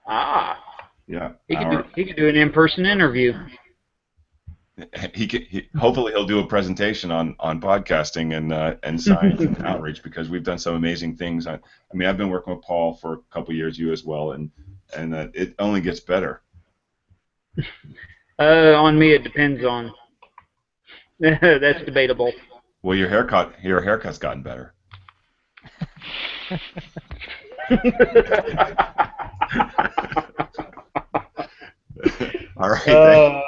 Ah. Yeah. He could do an in-person interview. Hopefully he'll do a presentation on podcasting and science and outreach, because we've done some amazing things. I mean, I've been working with Paul for a couple of years, you as well, and it only gets better. On me, it depends on. That's debatable. Well, your haircut's gotten better. All right.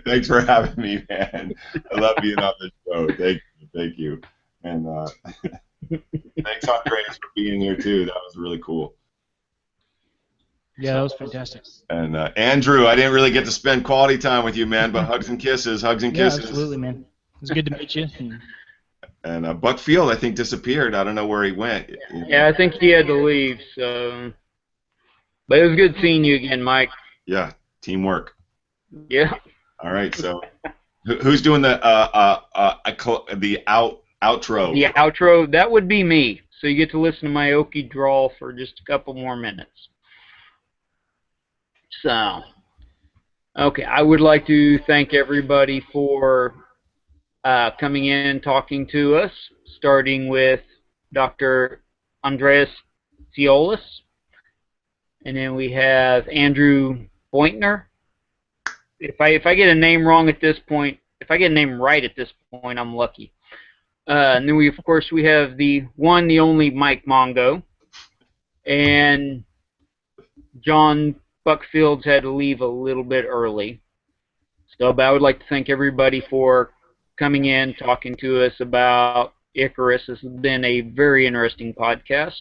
Thanks for having me, man. I love being on the show. Thank you. And thanks, Andreas, for being here too. That was really cool. Yeah, that was fantastic. And Andrew, I didn't really get to spend quality time with you, man, but hugs and kisses. Yeah, absolutely, man. It was good to meet you. And Buck Field, I think, disappeared. I don't know where he went. Yeah, I think he had to leave. So, but it was good seeing you again, Mike. Yeah, teamwork. Yeah. All right, so who's doing the outro? The outro, that would be me. So you get to listen to my Okie drawl for just a couple more minutes. So, okay, I would like to thank everybody for coming in and talking to us, starting with Dr. Andreas Tziolis, and then we have Andrew Bointner. If I get a name wrong at this point, if I get a name right at this point, I'm lucky. And then of course we have the one, the only Mike Mongo, and John Buckfields had to leave a little bit early. So, but I would like to thank everybody for coming in, talking to us about Icarus. This has been a very interesting podcast.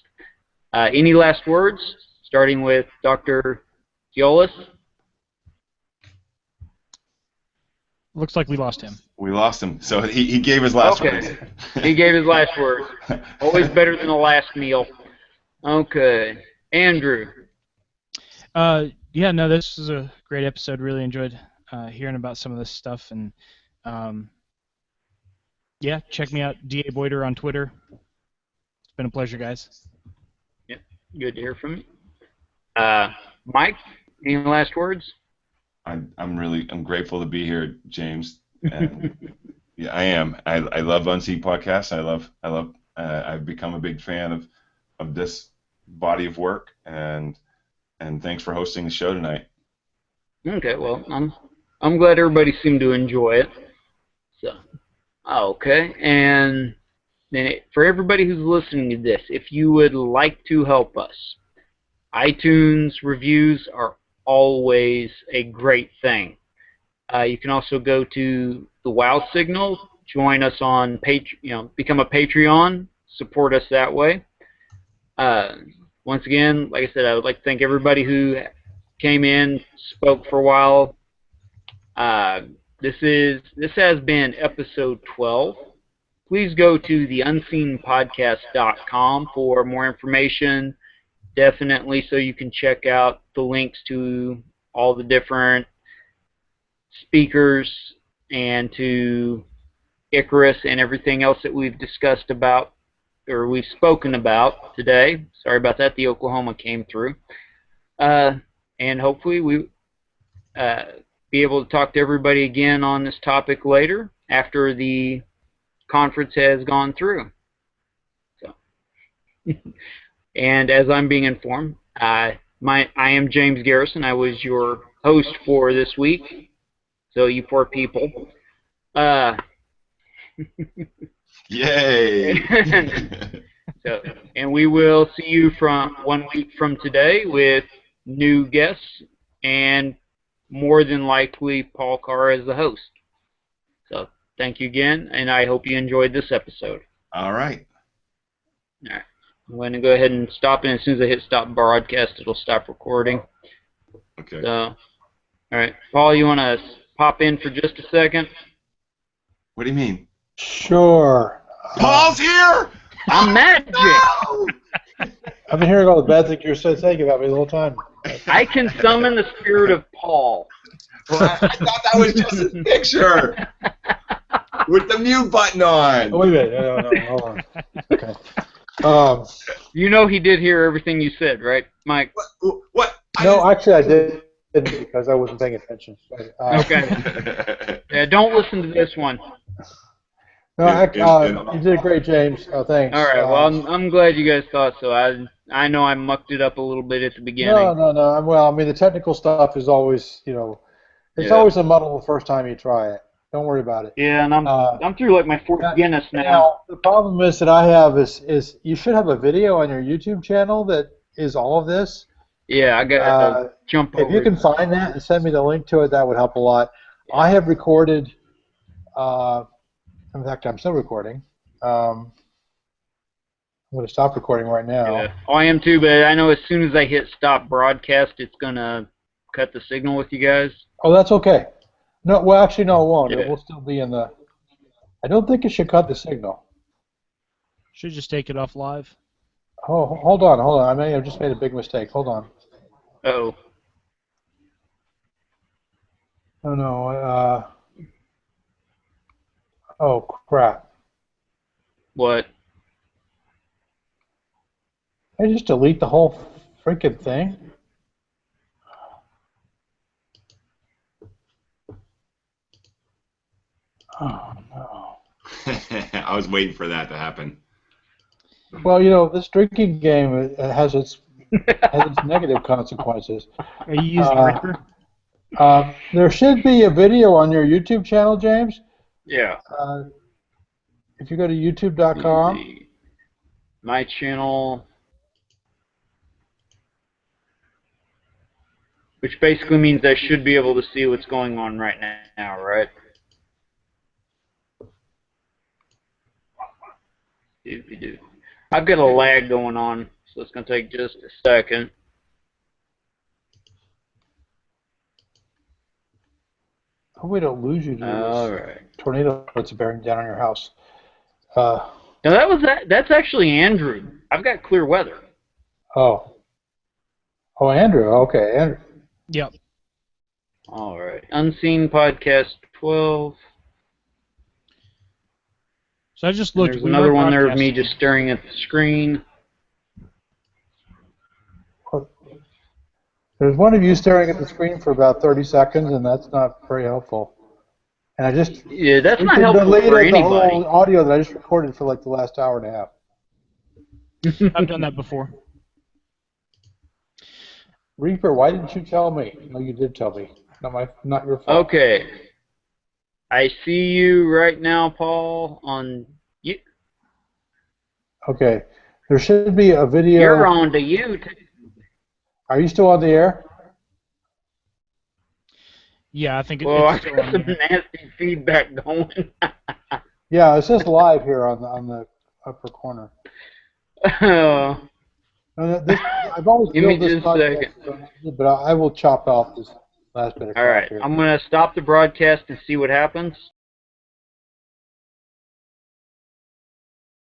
Any last words, starting with Dr. Tziolis? Looks like we lost him. We lost him. So he gave his last words. He gave his last words. Always better than the last meal. Okay. Andrew. Yeah, no, this was a great episode. Really enjoyed hearing about some of this stuff. And, yeah, check me out, D.A. Boyder on Twitter. It's been a pleasure, guys. Yep. Good to hear from you. Mike, any last words? I'm grateful to be here, James. And yeah, I am. I love Unseen podcasts. I've become a big fan of this body of work, and thanks for hosting the show tonight. Okay, well, I'm glad everybody seemed to enjoy it. So, okay, and then for everybody who's listening to this, if you would like to help us, iTunes reviews are always a great thing. You can also go to the Wow Signal, join us on become a Patreon, support us that way. Once again, like I said, I would like to thank everybody who came in, spoke for a while. This has been episode 12. Please go to theunseenpodcast.com for more information. Definitely, so you can check out the links to all the different speakers and to Icarus and everything else that we've discussed about, or we've spoken about today. Sorry about that, the Oklahoma came through. And hopefully we be able to talk to everybody again on this topic later after the conference has gone through. So, and as I'm being informed, I am James Garrison. I was your host for this week. So you poor people. Yay! And we will see you from 1 week from today with new guests and more than likely Paul Carr as the host. So thank you again, and I hope you enjoyed this episode. All right. All right. I'm going to go ahead and stop, and as soon as I hit stop broadcast, it'll stop recording. Okay. So, all right. Paul, you want to pop in for just a second? What do you mean? Sure. Paul's here! I'm magic! No! I've been hearing all the bad things you're saying about me the whole time. I can summon the spirit of Paul. Well, I thought that was just a picture with the mute button on. Oh, wait a minute. No, hold on. Okay. You know he did hear everything you said, right, Mike? What? No, actually I didn't because I wasn't paying attention. Okay. Yeah, don't listen to this one. No, you did great, James. Thanks. All right. Well, I'm glad you guys thought so. I know I mucked it up a little bit at the beginning. No. Well, I mean, the technical stuff is always, it's always a muddle the first time you try it. Don't worry about it. Yeah, and I'm through like my fourth Guinness now. Now, the problem is that I have is you should have a video on your YouTube channel that is all of this. Yeah, I got to jump over. If you can find that and send me the link to it, that would help a lot. Yeah. I have recorded. In fact, I'm still recording. Let going to stop recording right now. Yeah. Oh, I am too, but I know as soon as I hit stop broadcast, it's going to cut the signal with you guys. Oh, that's okay. No, well, actually, no, it won't. Yeah. It will still be in the... I don't think it should cut the signal. Should just take it off live. Oh, hold on. I may have just made a big mistake. Hold on. Uh-oh. Oh, no. Oh, crap. What? I just delete the whole freaking thing? Oh, no. I was waiting for that to happen. Well, this drinking game has its negative consequences. Are you using Reaper? There should be a video on your YouTube channel, James. Yeah. If you go to youtube.com. My channel, which basically means I should be able to see what's going on right now, right? I've got a lag going on, so it's going to take just a second. Hope we don't lose you to this tornado that's bearing down on your house. Now that's actually Andrew. I've got clear weather. Oh, Andrew. Okay, Andrew. Yep. All right. Unseen podcast 12. So I just looked. There's another one there of me just staring at the screen. There's one of you staring at the screen for about 30 seconds, and that's not very helpful. And I just that's not helpful for anybody. The whole audio that I just recorded for like the last hour and a half. I've done that before. Reaper, why didn't you tell me? No, you did tell me. Not your fault. Okay. I see you right now, Paul, on you. Okay. There should be a video. You're on to YouTube. Are you still on the air? Yeah, I think it's I still got on some there. nasty feedback going. Yeah, it says live here on the upper corner. I've always Give me built this just a second. but I will chop off this last bit of crap All right, here. I'm going to stop the broadcast and see what happens.